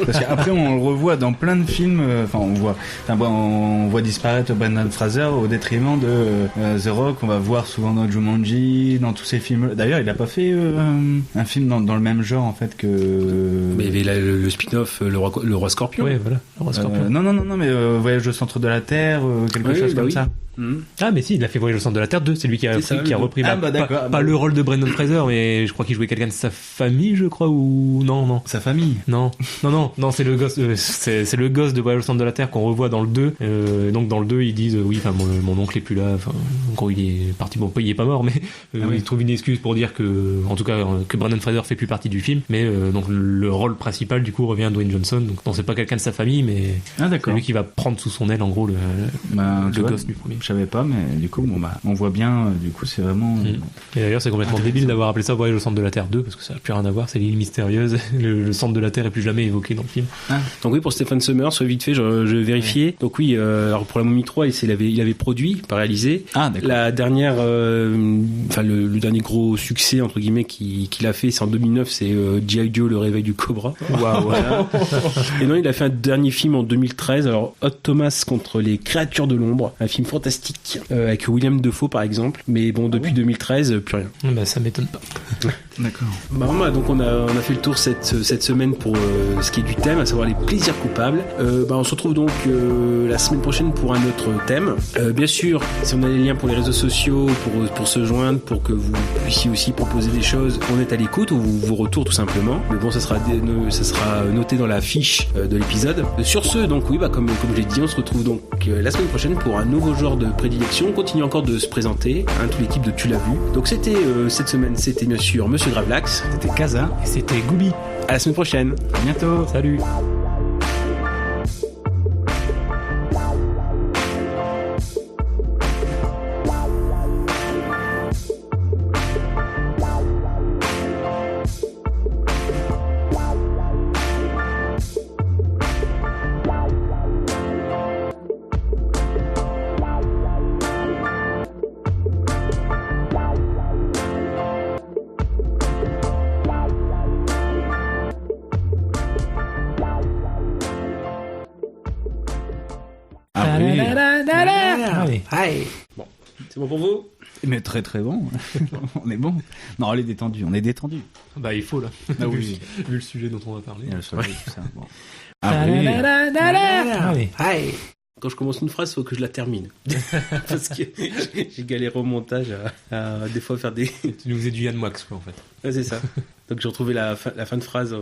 Parce qu'après on le revoit dans plein de films, on voit disparaître Brendan Fraser au détriment de The Rock. On va voir souvent dans Jumanji, dans tous ces films. D'ailleurs, il a pas fait un film dans le même genre en fait que. Mais il y avait le spin-off le roi Scorpion. Oui, voilà, le roi Scorpion. Non, mais Voyage au centre de la Terre, quelque chose comme ça. Ah mais si, il a fait Voyage au centre de la Terre 2, c'est lui qui a repris pas le rôle de Brendan Fraser, mais je crois qu'il jouait quelqu'un de sa famille, je crois, ou non sa famille, non c'est le gosse c'est le gosse de Voyage au centre de la Terre qu'on revoit dans le 2, donc dans le 2 ils disent oui, enfin mon oncle est plus là, enfin en gros il est parti, bon il est pas mort, mais il trouve une excuse pour dire que en tout cas que Brendan Fraser fait plus partie du film, mais donc le rôle principal du coup revient à Dwayne Johnson, donc non, c'est pas quelqu'un de sa famille, mais c'est lui qui va prendre sous son aile en gros le gosse du premier. Je savais pas, mais du coup on voit bien, du coup c'est vraiment et d'ailleurs c'est complètement débile d'avoir appelé ça Voyage au centre de la Terre 2 parce que ça n'a plus rien à voir, c'est l'île mystérieuse, le centre de la Terre est plus jamais évoqué dans le film. Donc oui, pour Stephen Sommers, vite fait je vérifiais, donc oui, alors pour La Momie 3 il avait produit, pas réalisé. La dernière le dernier gros succès entre guillemets qu'il a fait, c'est en 2009, c'est G.I. Joe, le réveil du Cobra. Waouh. Voilà. Et non, il a fait un dernier film en 2013, alors Hot Thomas contre les créatures de l'ombre, un film fantastique avec William Dafoe par exemple, mais bon depuis 2013 plus rien. Bah ça m'étonne pas. D'accord. Donc on a fait le tour cette semaine pour ce qui est du thème, à savoir les plaisirs coupables. On se retrouve donc la semaine prochaine pour un autre thème. Bien sûr, si on a les liens pour les réseaux sociaux pour se joindre, pour que vous puissiez aussi proposer des choses, on est à l'écoute ou vos retours tout simplement. Mais bon, ça sera noté dans la fiche de l'épisode. Sur ce, donc oui, comme je l'ai dit, on se retrouve donc la semaine prochaine pour un nouveau genre de prédilection. On continue encore de se présenter, toute l'équipe de Tu l'as vu. Donc c'était cette semaine, c'était bien sûr Monsieur Gravelax, c'était Kaza et c'était Goubi. À la semaine prochaine. À bientôt. Salut. Bon, c'est bon pour vous? Mais très très bon. On est bon. Non, on est détendu. Bah il faut là. Ah, oui. Vu le sujet dont on va parler. Tout ça. Bon. Quand je commence une phrase, il faut que je la termine. Parce que j'ai galéré au montage à des fois faire des... Tu nous faisais du Yann Moix quoi en fait. Ouais, c'est ça. Donc j'ai retrouvé la fin de phrase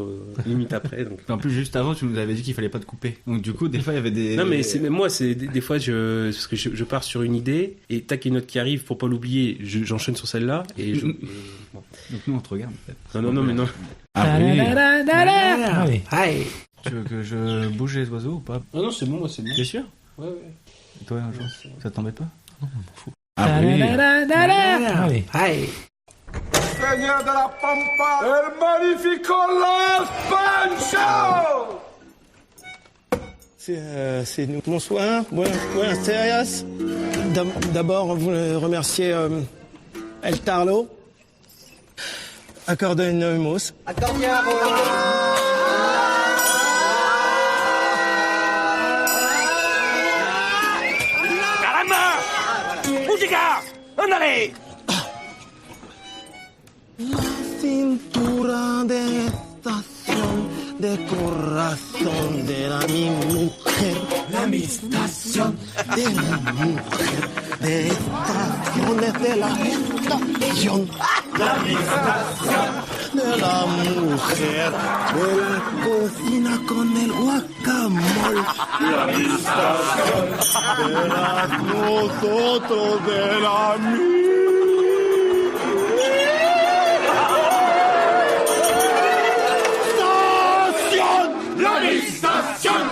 limite après. Donc. En plus, juste avant, tu nous avais dit qu'il fallait pas te couper. Donc du coup, des fois, il y avait des... Non, mais moi, c'est des fois, parce que je pars sur une idée, et tac, une note qui arrive, pour pas l'oublier, j'enchaîne sur celle-là, et bon. Donc nous, on te regarde, peut-être. Non, mais non. Tu veux que je bouge les oiseaux ou pas? Non, c'est bon, moi, c'est bon. T'es sûr? Ouais. Et toi, un jour, ça t'embête pas? Non, on m'en fout. Seigneur de la Pampa, el magnifico Los Panchos. C'est nous. Bonsoir, buenas tardes. D'abord, on voulait remercier El Tarlo. Accordeonemos. ¡Caramba! ¡Música! ¡Ándale! La cintura de estación de corazón de mi mujer. La mi estación de la mujer. De estaciones de la estación. La mi estación de la mujer. De la cocina con el guacamole. La mi estación de nosotros de la mi. ¡La estación!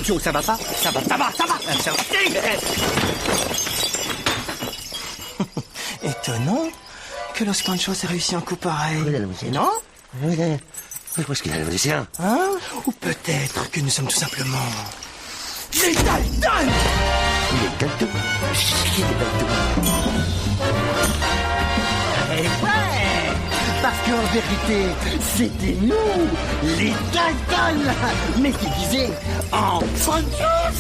Joe, ça va pas? Ça va. Étonnant que Los Panchos ait réussi un coup pareil. Non? Où est-ce qu'il a le musicien? Hein? Ou peut-être que nous sommes tout simplement... les Dalton! Les Dalton? Qui est Dalton? Eh ouais! Parce qu'en vérité, c'était nous, les Dalton, mais déguisés en Panchos.